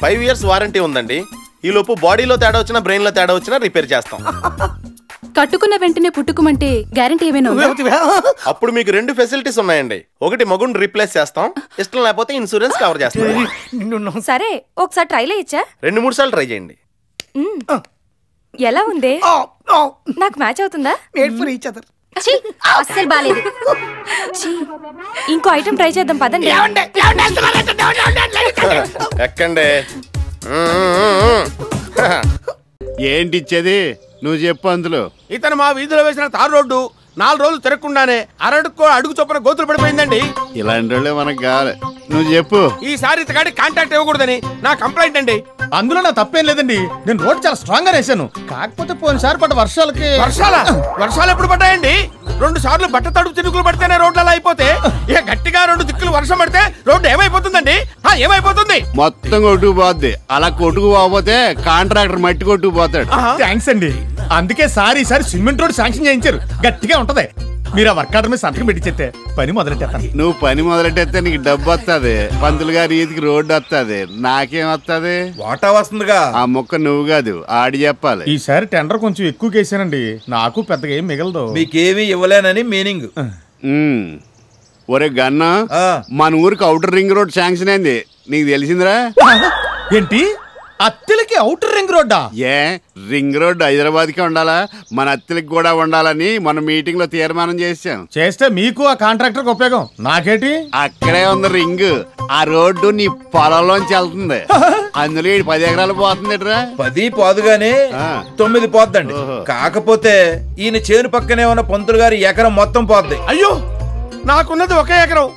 5 years వారంటీ ఉందండి. ఈ లోపు బాడీలో తేడా వచ్చినా, బ్రెయిన్ లో తేడా వచ్చినా రిపేర్ చేస్తాం. కట్టుకున్న వెంటనే పుట్టుకుమంటే గ్యారంటీ ఏమైనా ఉందా? అప్పుడు మీకు 2 ఫెసిలిటీస్ ఉన్నాయండి. ఒకటి మగుని రీప్లేస్ చేస్తాం, ఇష్టం లేకపోతే ఇన్సూరెన్స్ కవర్ చేస్తాం. సరే ఒకసారి ట్రైలే ఇచ్చా. 2-3 సార్లు ట్రై చేయండి. ఎలా ఉంది? నాకు మ్యాచ్ అవుతుందా? అస్సలు బాలేదు. ఇంకో ఐటమ్ ట్రై చేద్దాం పదండి. ఎక్కండి. ఏంటి ఇచ్చేది? నువ్వు చెప్పు. అందులో ఇతను మా వీధిలో వేసిన తారు రోడ్డు 4 రోజులు తిరగకుండానే అడుగు చొప్పున గోతులు పడిపోయిందండి. ఇలాంటి వాళ్ళే మనకు కావాలి. నువ్వు చెప్పు. ఈసారి ఇతగాడి కాంటాక్ట్ ఇవ్వకూడదని నా కంప్లైంట్ అండి. అందులో నా తప్పేం లేదండి. నేను రోడ్ చాలా స్ట్రాంగ్ గా వేసాను. కాకపోతే పోయినసారి పడ్డ వర్షాలకి. వర్షాలు ఎప్పుడు పడ్డాయండి? 2 సార్లు బట్ట తడుపు చినుకులు పడితేనే రోడ్లు అలా అయిపోతే, ఇక గట్టిగా 2 దిక్కులు వర్షం పడితే రోడ్డు ఏమైపోతుందండి? ఏమైపోతుంది? మొత్తం కొట్టుకుపోద్ది. అలా కొట్టుకుపోతే కాంట్రాక్టర్ మట్టి కొట్టుకుపోతాడు. థ్యాంక్స్ అండి. అందుకే ఈసారి సిమెంట్ రోడ్ శాంక్షన్ చేయించారు. గట్టిగా ఉంటది. మీరు ఆ వర్క్ ఆర్డర్ మీద సంతకం పెట్టించేస్తే పని మొదలెట్టేస్తాను. నువ్వు పని మొదలెట్టేస్తే నీకు డబ్బు వస్తుంది, పంతులు గారి ఈదికి రోడ్డు వస్తుంది, నాకేం వస్తుంది? వాటా వస్తుందిగా. ఆ మొక్క నువ్వు కాదు, ఆడి చెప్పాలి. ఈసారి టెండర్ కొంచెం ఎక్కువ కేసానండి. నాకు పెద్దగా ఏం మిగలదు. మీకేమీ ఇవ్వలేనని మీనింగ్. ఒరే గన్న, మన ఊరికి అవుటర్ రింగ్ రోడ్ శాంక్షన్ అయింది. నీకు తెలిసిందిరా? ఏంటి? అత్తెలకి అవుటర్ రింగ్ రోడ్డా? రింగ్ రోడ్ హైదరాబాద్ కి ఉండాలా, మన అత్తెలకి కూడా ఉండాలని మన మీటింగ్ లో తీర్మానం చేశాం. చేస్తే మీకు ఆ కాంట్రాక్టర్ ఉపయోగం, నాకేటి? అక్కడే ఉంది రింగ్. ఆ రోడ్డు నీ పొలంలోంచి వెళ్తుంది. అందులో 10 ఎకరాలు పోతుంది. 10 పోదుగానే 9 పోద్దండి. కాకపోతే ఈయన చేను పక్కనే ఉన్న పంతులు గారి ఎకరం మొత్తం పోద్ది. అయ్యో, నాకున్నది 1 ఎకరం.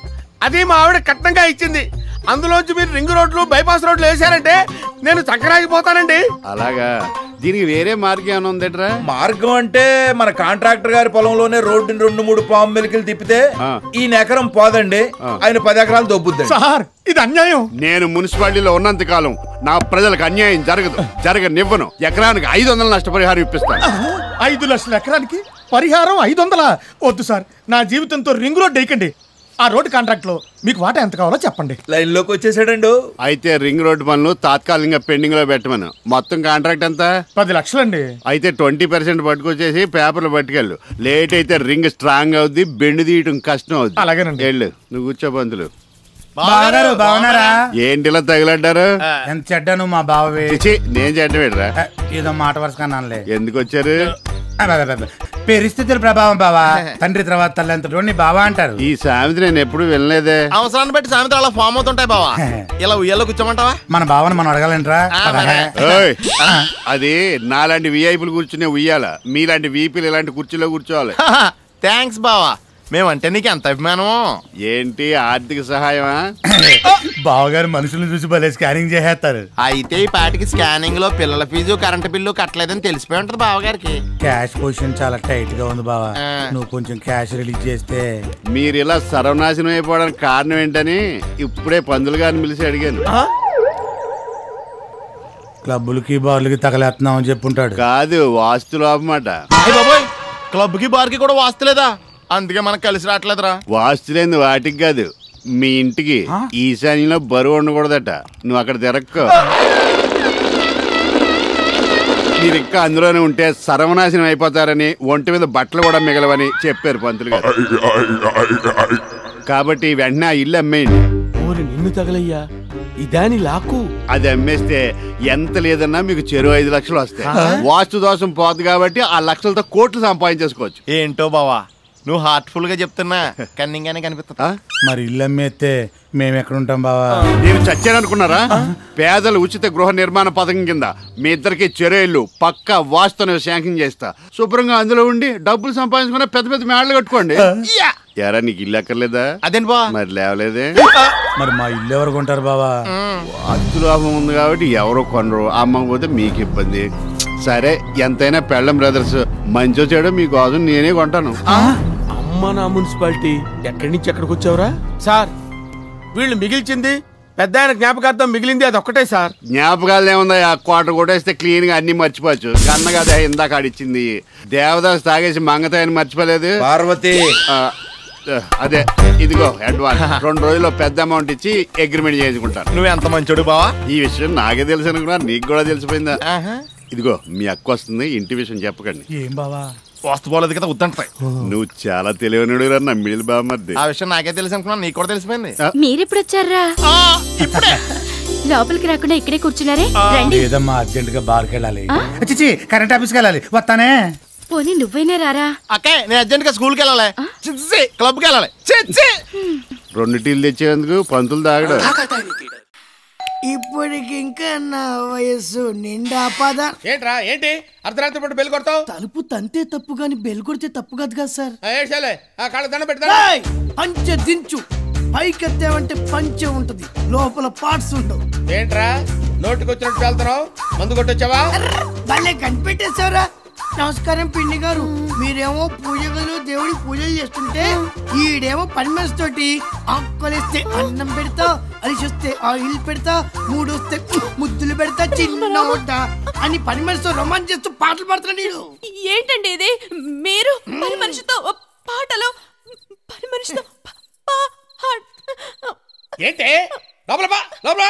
అది మా ఆవిడ కట్నంగా ఇచ్చింది. అందులోంచి మీరు రింగ్ రోడ్లు, బైపాస్ రోడ్లు వేసారంటే నేను చక్కరాగిపోతానండి. అలాగా? దీనికి వేరే మార్గం ఏమైనా ఉందట్రా? మార్గం అంటే మన కాంట్రాక్టర్ గారి పొలంలోనే రోడ్డుని 2-3 పాము మెలికలు తిప్పితే ఈయన ఎకరం పోదండి, ఆయన 10 ఎకరాలు దొబ్బుద్ది. సార్, ఇది అన్యాయం. నేను మున్సిపాలిటీలో ఉన్నంత కాలం నా ప్రజలకు అన్యాయం జరగనివ్వను. ఎకరానికి 500 నష్టపరిహారం ఇప్పిస్తాను. 5 లక్షల ఎకరానికి పరిహారం 500? వద్దు సార్, నా జీవితంతో రింగ్ రోడ్ వేయకండి. ఆ రోడ్ కాంట్రాక్ట్ లో మీకు వాటా ఎంత కావాలో చెప్పండి. లైన్ లోకి వచ్చేసాడండు. అయితే రింగ్ రోడ్ పనులు తాత్కాలికంగా పెండింగ్ లో పెట్టమను. మొత్తం కాంట్రాక్ట్ ఎంత? 10 లక్షలండి. అయితే 20% పట్టుకొచ్చేసి పేపర్లు పట్టుకెళ్ళు. లేట్ అయితే రింగ్ స్ట్రాంగ్ అవుద్ది, బెండు తీయటం కష్టం అవుద్ది. అలాగేనండి. వెళ్ళు, నువ్వు కూర్చో పంతులు. బాగున్నారా? ఏంటిలా తగిలడ్డారు? ఎంత చెడ్డాను మా బావే. నేను చెడ్డ పెట్టరా? ఏదో మాట వరుసకన్నానులే. ఎందుకు వచ్చారు? పరిస్థితుల ప్రభావం బావా. తండ్రి తర్వాత తల్లి బావా అంటారు. ఈ సామెత నేను ఎప్పుడు వినలేదే. అవసరాన్ని బట్టి సామెత అలా ఫామ్ అవుతుంటాయి బావా. ఇలా ఉయ్యాలో కూర్చోమంటావా? మన బావని మనం అడగాలంటరా? అది నాలాంటి విఐపీలు కూర్చునే ఉయ్యాల, మీలాంటి వీపీలు ఇలాంటి కుర్చీలో కూర్చోవాలి. థ్యాంక్స్ బావా, మేమంటే నీకు ఎంత అభిమానం. ఏంటి ఆర్థిక సహాయమా? బావగారు మనుషులను చూసి భలే స్కానింగ్ చేసేస్తారు. అయితే ఈ పాటికి స్కానింగ్ లో పిల్లల ఫీజు, కరెంట్ బిల్లు కట్టలేదని తెలిసిపోయి ఉంటది బావగారికి. క్యాష్ పొజిషన్ చాలా టైట్ గా ఉంది బావా. నువ్వు కొంచెం క్యాష్ రిలీజ్ చేస్తే. మీరు ఇలా సర్వనాశనం అయిపోవడానికి కారణం ఏంటని ఇప్పుడే పందులు గారిని పిలిచి అడిగాను. క్లబ్బులకి బార్లకి తగలేస్తున్నావు అని చెప్పుంటాడు. కాదు, వాస్తు లోపమాట. క్లబ్ కి బార్ కి కూడా వాస్తులేదా? అందుకే మనకు కలిసి రావట్లేదురా. వాస్తు లేని వాటికి కాదు, మీ ఇంటికి ఈశాన్యంలో బరువు ఉండకూడదట. నువ్వు అక్కడ తిరక్కో. మీరు ఇంకా అందులోనే ఉంటే సర్వనాశనం అయిపోతారని, ఒంటి మీద బట్టలు కూడా మిగలవని చెప్పారు పంతులు గారు. కాబట్టి వెంటనే ఆ ఇల్లు అమ్మేయండి. నిన్ను తగలయ్యా, ఇదాని లాకు. అది అమ్మేస్తే ఎంత లేదన్నా మీకు చెరువు 5 లక్షలు వస్తాయి. వాస్తు దోషం పోదు కాబట్టి ఆ లక్షలతో కోట్లు సంపాదించేసుకోవచ్చు. ఏంటో బావా, నువ్వు హార్ట్ఫుల్ గా చెప్తున్నా కన్నింగానే కనిపిస్తా. మరి ఇల్లు అమ్మేస్తే మేము ఎక్కడ ఉంటాం బావా? నేను చచ్చాననుకున్నారా? పేదల ఉచిత గృహ నిర్మాణ పథకం కింద మీ ఇద్దరికి చెరువులు పక్కా వాస్తుని శాంక్షన్ చేస్తా. శుభ్రంగా అందులో ఉండి డబ్బులు సంపాదించుకున్న పెద్ద పెద్ద మేడలు కట్టుకోండి. ఎరా నీకు ఇల్లు ఎక్కర్లేదా? అదేంటి బా మరి లేవలేదే. మరి మా ఇల్లు ఎవరు కొంటారు బావా? వాస్తు లాభం ఉంది కాబట్టి ఎవరో కొనరు, అమ్మకపోతే మీకు ఇబ్బంది. సరే ఎంతైనా పెళ్ళం బ్రదర్స్, మంచో చెడో మీకోసం నేనే కొంటాను. అమ్మ నా మున్సిపాలిటీ, ఎక్కడి నుంచి ఎక్కడికి వచ్చావురా? సార్ వీళ్ళు మిగిల్చింది పెద్ద ఆయన జ్ఞాపకార్థం మిగిలింది అది ఒక్కటే సార్. జ్ఞాపకాలు ఏముందా? ఆ కోట కొట్టేస్తే క్లీన్ గా అన్ని మర్చిపోవచ్చు. కన్న కదా ఇందాక ఆడిచ్చింది. దేవదాస్ తాగేసి మంగతాయని మర్చిపోలేదు. పార్వతి అదే ఇదిగో అడ్వాన్స్ 2 రోజుల్లో పెద్ద అమౌంట్ ఇచ్చి అగ్రిమెంట్ చేసుకుంటాను. నువ్వు ఎంత మంచోడు బావా. ఈ విషయం నాకే తెలుసు అనుకున్నా, నీకు కూడా తెలిసిపోయిందా? ఇదిగో మీ అక్క వస్తుంది, ఇంటి విషయం చెప్పకండి. ఏం బావా? వాస్తు పోలేదు కదా ఉద్దంటాయి. నువ్వు చాలా తెలివనుడు రా నమ్మిడి బామ్మది. ఆ విషయం నాకే తెలుసు అనుకున్నా, నీకు కూడా తెలిసిపోయింది. మీరెప్పుడు వచ్చారా? లోపలికి రాకుండా ఇక్కడే కూర్చున్నారే. లేదమ్మా, అర్జెంట్ గా బార్కి వెళ్ళాలి. చిచి కరెంట్ ఆఫీస్కి వెళ్ళాలి, వస్తానే. పోనీ నువ్వైనా రారా? అక్కే నేను అర్జెంట్ గా స్కూల్కి వెళ్ళాలి, క్లబ్ కి వెళ్ళాలి. 2 టీలు తెచ్చేందుకు పంతులు తాగడు. ఇప్పటికి ఇంకా నా వయస్సు నిండా పద. ఏంట్రా ఏంటి అర్ధరాత్రి పూట బెల్ కొడతావు? తలుపు తంతే తప్పు గాని బెల్ కొడితే తప్పు కాదు కదా సార్. కాళ్ళ దండ పెడతా. పంచె దించు, పైకెత్తావంటే పంచె ఉంటది, లోపల పార్ట్స్ ఉండవు. ఏంట్రా నోటికొచ్చినట్టు వెళ్తున్నావు? మందు కొట్టొచ్చావా? భలే కనిపెట్టేశారా. నమస్కారం పిండి గారు. మీరేమో పూజ గదిలో దేవుడికి పూజలు చేస్తుంటే ఈడేమో పని మనిషి తోటి ఆకులేస్తే అన్నం పెడతా, అలిసొస్తే ఆయిల్ పెడతా, మూడొస్తే ముద్దులు పెడతా, చిన్న అని పని మనిషితో రొమాన్స్ చేస్తూ పాటలు పాడుతున్నా. నేను ఏంటండి ఇది? మీరు పని మనిషితో పాటలు, పని మనిషితో ఏంటి? లోపల బా, లోపల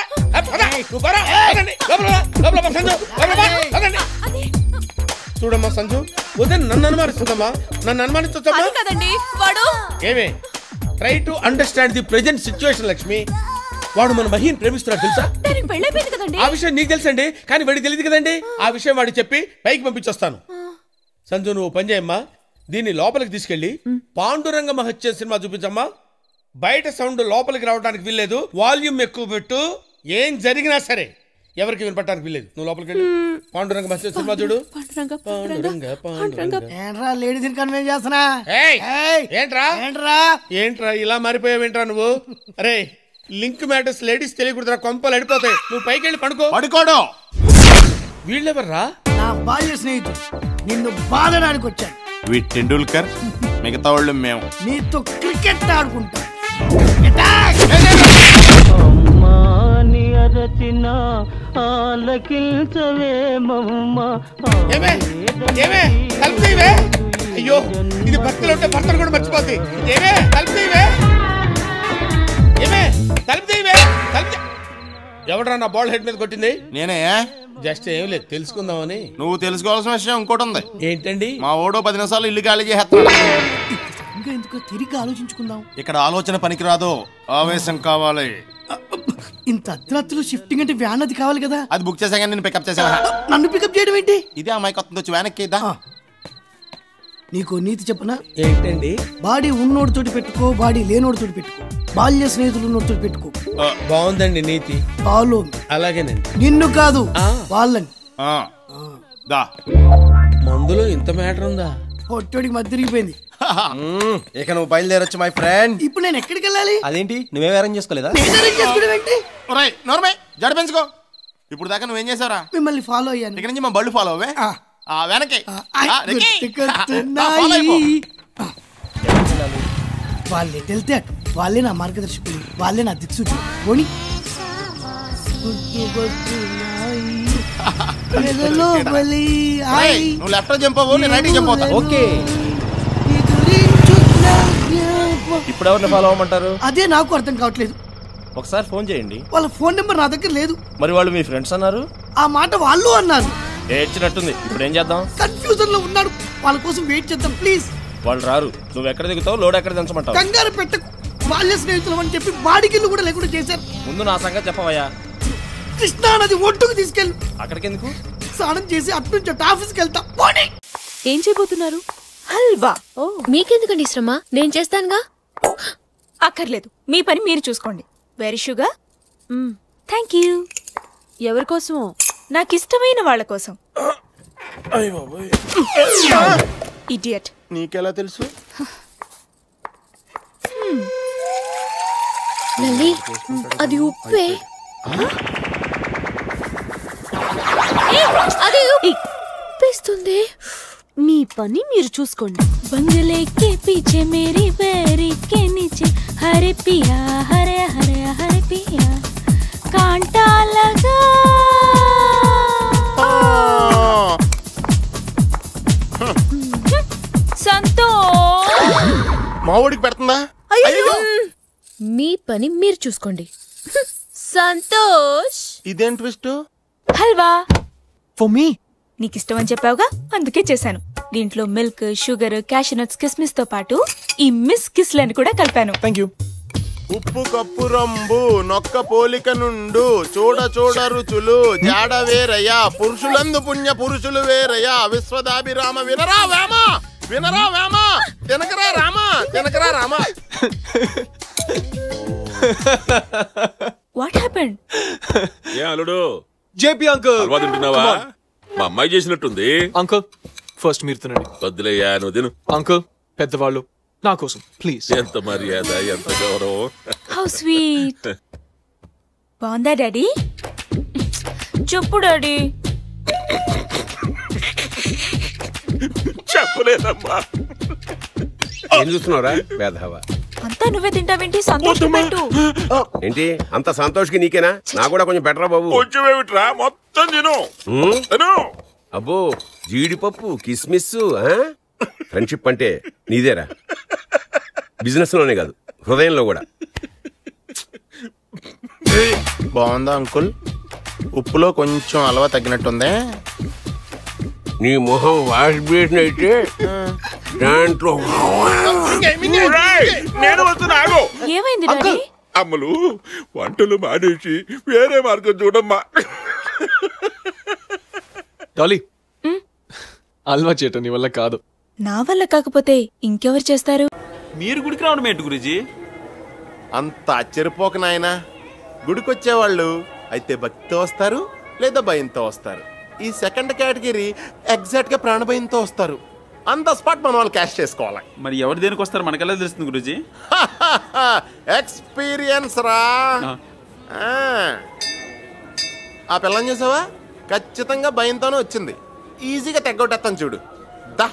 చూడమ్మా సంజు, ఉదయం నన్ను అనుమానిస్తుందమ్మా. నన్ను అనుమానిస్తుందమ్మా కదండి వాడు. ఏమే try to understand the present situation Lakshmi. వాడు మన మహిని ప్రేమిస్తున్నాడు తెలుసా? ఆ విషయం నీకు తెలుసండి, కానీ వాడికి తెలియదు కదండి. ఆ విషయం వాడికి చెప్పి పైకి పంపించొస్తాను. సంజు నువ్వు పని చేయమ్మా, దీన్ని లోపలికి తీసుకెళ్లి పాండురంగ మహత్యం సినిమా చూపించమ్మా. బయట సౌండ్ లోపలికి రావడానికి వీల్లేదు, వాల్యూమ్ ఎక్కువ పెట్టు. ఏం జరిగినా సరే ఎవరికి వినపడటానికి వీల్లేదు. నువ్వు లోపలికి వెళ్ళి పాండురంగ మహత్యం సినిమా చూడు. ఏంట్రా లేడీస్ కన్వెన్స్ చేస్తున్నా? ఏంట్రా ఇలా మారిపోయావేంట్రా నువ్వు? అరే లింక్ మ్యాటర్స్ లేడీస్ తెలియకూడదురా, కొంపలు అడిపోతాయి. నువ్వు పైకి వెళ్ళి పడుకోవడం. వీళ్ళెవర్రా? నా బాల్య స్నేహితుడు, నిన్ను బాధడానికి వచ్చాను. వీటి టెండూల్కర్, మిగతా వాళ్ళు మేము. నీతో క్రికెట్ ఆడుకుంటా. అయ్యో ఇది భక్తులు ఉంటే భర్తలు కూడా మర్చిపోతాయి. ఏమే తలుపు తీవే. ఎవడరా నా బాల్ హెడ్ మీద కొట్టింది? నేనే. జస్ట్ ఏం లేదు తెలుసుకుందామని. నువ్వు తెలుసుకోవాల్సిన విషయం ఇంకోటి ఉంది. ఏంటండి? మా ఓడో 10 నిమిషాలు ఇల్లు ఖాళీ చేస్తాడు. ఇంకా ఎందుకో తిరిగి ఆలోచించుకుందాం. ఇక్కడ ఆలోచన పనికిరాదు, ఆవేశం కావాలి. ఇంత అర్ధరాత్రులు షిఫ్టింగ్ అంటే వ్యాన్ అది కావాలి కదా. అది బుక్ చేసాక నేను పికప్ చేసా. నన్ను పికప్ చేయడం ఏంటి? ఇదే అమ్మాయి కొత్త వచ్చి వ్యాన్ ఎక్కిద్దా. నీకు నీతి చెప్పనా? ఏంటండి? బాడీ ఉన్నోడితోటి పెట్టుకో, బాడీ లేనోడితోటి పెట్టుకో, బాల్య స్నేహితులు ఉన్నోడితోటి పెట్టుకో. బాగుందండి నీతి. ఫాలో. అలాగేనండి. నిన్ను కాదు వాళ్ళని. మందులో ఇంత మ్యాటర్ ఉందా? పొట్టోడికి మధ్య తిరిగిపోయింది. ఇక నువ్వు బయలుదేరొచ్చు మై ఫ్రెండ్. ఇప్పుడు నేను ఎక్కడికి వెళ్ళాలి? అదేంటి నువ్వేం అరేంజ్ చేసుకోలేదా? జడ పెంచుకో. ఇప్పుడు దాకా నువ్వేం చేసావురా? మిమ్మల్ని ఫాలో అయ్యాను. ఇక్కడ నుంచి మా బళ్ళు ఫాలో అవే. వెనక్కి వాళ్ళే వెళ్తే వాళ్ళే నా మార్గదర్శకులు, వాళ్ళే నా దిక్సూచి. పోనీ నువ్వు లెఫ్ట్ జంప్ అవ్వు, నేను రైట్ జంప్ అవుతా. ఓకే. ఇప్పుడు ఎవరిని ఫాలో అవ్వమంటారు? అదే నాకు అర్థం కావట్లేదు. ఒకసారి ఫోన్ చేయండి. వాళ్ళ ఫోన్ నెంబర్ నా దగ్గర లేదు. మరి వాళ్ళు మీ ఫ్రెండ్స్ అన్నారు. ఆ మాట వాళ్ళు అన్నారు. ఏడ్చినట్టుంది. ఇప్పుడు ఏం చేద్దాం? కన్ఫ్యూజన్ లో ఉన్నాడు. వాళ్ళ కోసం వెయిట్ చేద్దాం ప్లీజ్. వాళ్ళు రారు. నువ్వు ఎక్కడ దిగుతావు, లోడ్ ఎక్కడ దించమంటావు? కంగారు పెట్టకు. వాళ్ళ స్నేహితులు అని చెప్పి బాడిగిల్లు కూడా లేకుండా చేశారు. ముందు నా సంగతి చెప్పవయ్యా. కృష్ణా నది ఒడ్డుకు తీసుకెళ్ళు. అక్కడికి ఎందుకు? స్నానం చేసి అటు నుంచి ఆఫీస్కి వెళ్తా. ఏం చేయబోతున్నారు? హల్వా. మీకెందుకండి శ్రమ, నేను చేస్తానుగా. అక్కర్లేదు, మీ పని మీరు చూసుకోండి. Very sugar. Thank you. ఎవరి కోసమో? నాకు ఇష్టమైన వాళ్ళ కోసం. ఇడియట్. నీకెలా తెలుసు? లలి, అది ఉప్పే. అది ఉప్పేస్తుంది. మీ పని మీరు చూసుకోండి. బంగలే కే పీछे मेरी बैरी के नीचे हरे पिया हरे हरे हरे पिया कांटा लगा. సంతోష్ మా ఊడికి పెడుతుందా? మీ పని మీరు చూసుకోండి. సంతోష్. ఇదేం ట్విస్ట్? Halwa for me. నీకు ఇష్టం అని చెప్పావుగా, అందుకే చేశాను. దీంట్లో మిల్క్, షుగర్, క్యాషనట్స్, కిస్మిస్ తో పాటు ఈ మిస్ కిస్లను కూడా కలిపాను. Thank you. ఉప్పు కప్పు రంబు నొక్క పోలిక నుండు చూడ చూడ రుచులు జాడ వేరయ్యా పురుషులందు పుణ్య పురుషులు వేరయ్యా విశ్వదాభిరామ వినరా వేమ వినరా వేమ తినకరా రామ తినకరా రామ. What happened? ఏ అల్లుడు? JP uncle. హల్వా తింటున్నావా? మా అమ్మాయి చేసినట్టుంది. అంకుల్ ఫస్ట్ మీరు తినండి. వద్దులయ్యా, నువ్వు తిను. అంకుల్ పెద్దవాళ్ళు, నా కోసం ప్లీజ్. ఎంత మర్యాద, ఎంత గౌరవం. How sweet. బాగుందా డాడీ? చెప్పు డాడీ. చెప్పలేదమ్మా. ఏం చూస్తున్నావురా వేధవా? అంతా నువ్వే తింటావేంటి? సంతోష్ పెట్టు. ఏంటి అంత సంతోష్కి నీకేనా? నాకు కూడా కొంచెం బెటరా బాబు. కొంచెం ఏమిట్రా, మొత్తం తిను. అబ్బో జీడిపప్పు కిస్మిస్. ఫ్రెండ్షిప్ అంటే నీదేరా, బిజినెస్ లోనే కాదు హృదయంలో కూడా. బాగుందా అంకుల్? ఉప్పులో కొంచెం అలవా తగ్గినట్టుందే. నీ మొహం వాష్ బేసిన్ అయితే దాంట్లో నేను వస్తున్నా. ఏమైంది డాడీ? అమ్మలు వంటలు మానేసి వేరే మార్గం చూడమ్మా. డాలీ, హల్వా చేయటం నీ వల్ల కాదు. నా వల్ల కాకపోతే ఇంకెవరు చేస్తారు? మీరు గుడికి రావడం ఏంటి గురుజీ? అంత ఆశ్చర్యపోక నాయనా. గుడికొచ్చేవాళ్ళు అయితే భక్తితో వస్తారు లేదా భయంతో వస్తారు. ఈ సెకండ్ కేటగిరీ ఎగ్జాక్ట్ గా ప్రాణభయంతో వస్తారు. అంత స్పాట్ మన వాళ్ళు క్యాష్ చేసుకోవాలి. మరి ఎవరు దేనికి వస్తారు మనకెలా తెలుస్తుంది గురుజీ? ఎక్స్పీరియన్స్ రా. ఆ పిల్లని చూసావా? ఖచ్చితంగా భయంతోనే వచ్చింది. ఈజీగా తెగ్గొట్టేస్తాను చూడు. దా.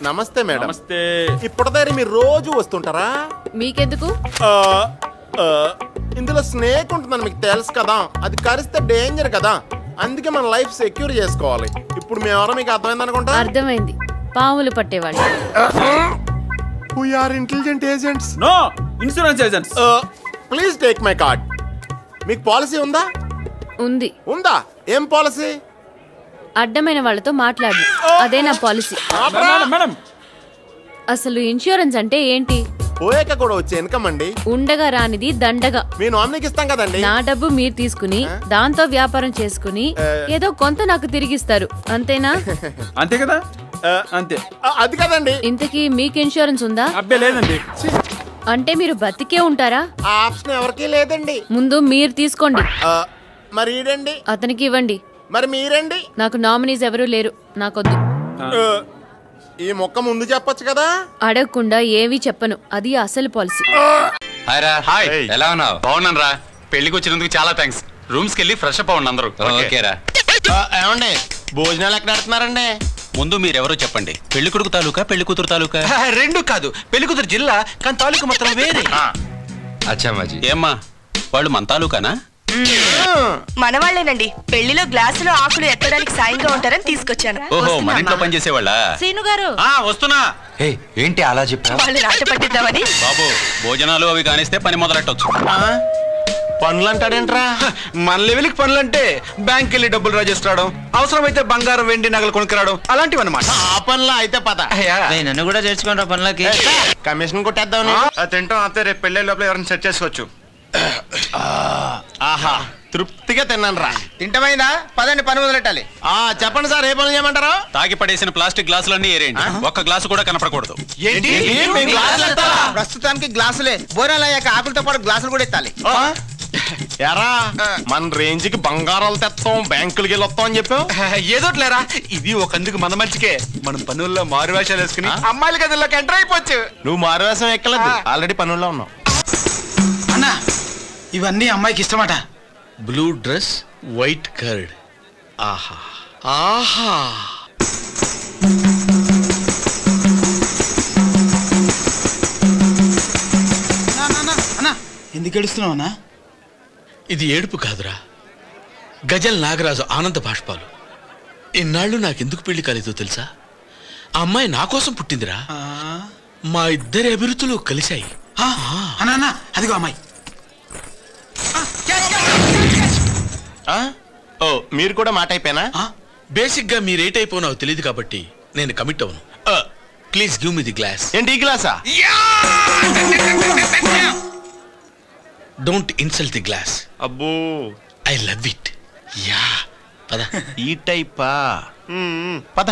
నమస్తే మేడం. నమస్తే. ఇప్పటిదారి మీరు రోజు వస్తుంటారా? మీకెందుకు? ఇందులో స్నేక్ ఉంటుందని మీకు తెలుసు కదా. అది కరిస్తే డేంజర్ కదా. అందుకే మన లైఫ్ సెక్యూర్ చేసుకోవాలి. ఇప్పుడు మేమెవరో మీకు అర్థమైంది అనుకుంటా. అర్థమైంది, పాములు పట్టేవాళ్ళు. We are intelligent agents. No, insurance agents. Please take my card. మీకు పాలసీ ఉందా? ఉంది. ఉందా? ఏం పాలసీ? అడ్డమైన వాళ్ళతో మాట్లాడు, అదే నా పాలసీ. మేడం, అసలు ఇన్సూరెన్స్ అంటే ఏంటి? పోయాక కూడా వచ్చే ఇన్కమ్ అండి. ఉండగా రానిది దండగా. మీ నామినీకి ఇస్తాం కదండి. నా డబ్బు మీరు తీసుకుని దాంతో వ్యాపారం చేసుకుని ఏదో కొంత నాకు తిరిగిస్తారు, అంతేనా? అంతే కదా. అంతే. అది కదండి. ఇంతకీ మీకు ఇన్సూరెన్స్ ఉందా? అబ్బే లేదండి. అంటే మీరు బతికే ఉంటారా? ఆ ఆప్షన్ ఎవరికీ లేదండి. ముందు మీరు తీసుకోండి. మరి ఈడండి. అతనికి ఇవ్వండి. మరి మీరండి. నాకు నామినీస్ ఎవరూ లేరు, నాకొద్దు. ఈ మొక్క ముందు చెప్పొచ్చు కదా. అడగకుండా ఏవి చెప్పను, అది అసలు పాలసీ. హాయ్, ఎలా ఉన్నావు? బాగున్నాను రా. పెళ్లికి వచ్చినందుకు చాలా థ్యాంక్స్. రూమ్స్ కెళ్ళి ఫ్రెష్ అప్ అవ్వండి అందరూ. ఓకేరా. ఏమండి భోజనాలు ఎక్కడ పెడుతున్నారండి? ముందు మీరెవరో చెప్పండి. పెళ్లి కొడుకు తాలూకా, పెళ్లి కూతురు తాలూకా? రెండు కాదు, పెళ్లి కూతురు జిల్లా కానీ తాలూకా మాత్రం వేరే. అచ్చా మాజీ. ఏమ్మా వాళ్ళు మన తాలూకానా? మన వాళ్ళేనండి. పెళ్లిలో గ్లాసులో ఆకులు ఎత్తడానికి సాయంగా ఉంటారని తీసుకొచ్చాను. ఓహో, మన ఇంట్లో పనిచేసేవాళ్ళ? శ్రీను గారు వస్తున్నా. ఏంటి అలా చెప్పా? వాళ్ళు రాట పట్టిద్దామని. బాబు భోజనాలు అవి కానిస్తే పని మొదలెట్టొచ్చు. పనులు అంటాడేంట్రా? మన లెవెల్కి పనులు అంటే బ్యాంక్ వెళ్ళి డబ్బులు డ్రా చేసుకురావడం, అవసరమైతే బంగారం వెండి నగలు కొనుక్కురావడం అలాంటివి అనమాట. ఆ పనులు అయితే పద. నన్ను కూడా చేర్చుకుంటా పనులకి. కమిషన్ కొట్టేద్దాం. తింటాం అంతే, రేపు పెళ్ళే లోపల ఎవరైనా సెట్ చేసుకోవచ్చు. ఆహా తృప్తిగా తిన్నాను రా. తింటమైందా? పదండి పని మొదలెట్టాలి. చెప్పండి సార్, ఏ పనులు చేయమంటారు? తాగి పడేసిన ప్లాస్టిక్ గ్లాసులన్నీ ఏరేయండి. ఒక్క గ్లాసు కూడా కనపడకూడదు. ప్రస్తుతానికి గ్లాసులే, బోరాలు అయ్యాక ఆకులతో పాటు గ్లాసులు కూడా ఎత్తాలి. ఎరా మన రేంజ్ కి బంగారాలు తెస్తాం, బ్యాంకులకి వెళ్ళి వస్తాం అని చెప్పావు. ఏదోట్లేరా, ఇది ఒకందుకు మన మంచికే. మనం పనుల్లో మారు వేషాలు వేసుకుని అమ్మాయిల గదిలోకి ఎంటర్ అయిపోవచ్చు. నువ్వు మారువేషం ఎక్కలేదు, ఆల్రెడీ పనుల్లో ఉన్నావు. అన్నా ఇవన్నీ అమ్మాయికి ఇష్టమట. Blue dress, white curd. ఆహా ఆహా. ఎందుకు ఏడుస్తున్నావు అన్నా? ఇది ఏడుపు కాదురా, గజల్ నాగరాజు ఆనంద బాష్పాలు. ఇన్నాళ్ళు నాకెందుకు పెళ్లి కాలేదో తెలుసా? ఆ అమ్మాయి నా కోసం పుట్టిందిరా. మా ఇద్దరి అభిరుచులు కలిశాయి. అన్నా అదిగో అమ్మాయి. ఓ మీరు కూడా మాట అయిపోయినా? బేసిక్ గా మీరు ఏట్ అయిపోనావు తెలియదు కాబట్టి నేను కమిట్ అవును. Please give me the glass. ఏంటి ఈ గ్లాసా? Don't insult the glass. అబ్బో ఐ లవ్ ఇట్. యా పద. ఈ టైపా? పద.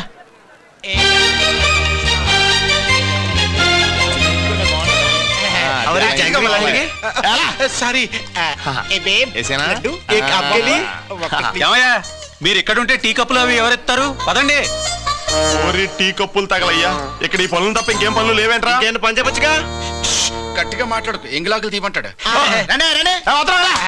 సారీ మీరు ఇక్కడ ఉంటే టీ కప్పులు అవి ఎవరెత్తారు? పదండి. టీ కప్పులు తగలయ్యా, ఇక్కడ ఈ పనులు తప్ప ఇంకేం పనులు లేవేంట్రా? పని చెప్పచ్చుగా. గట్టిగా మాట్లాడుకు, ఎంగిలాకులు తీయమంటాడు.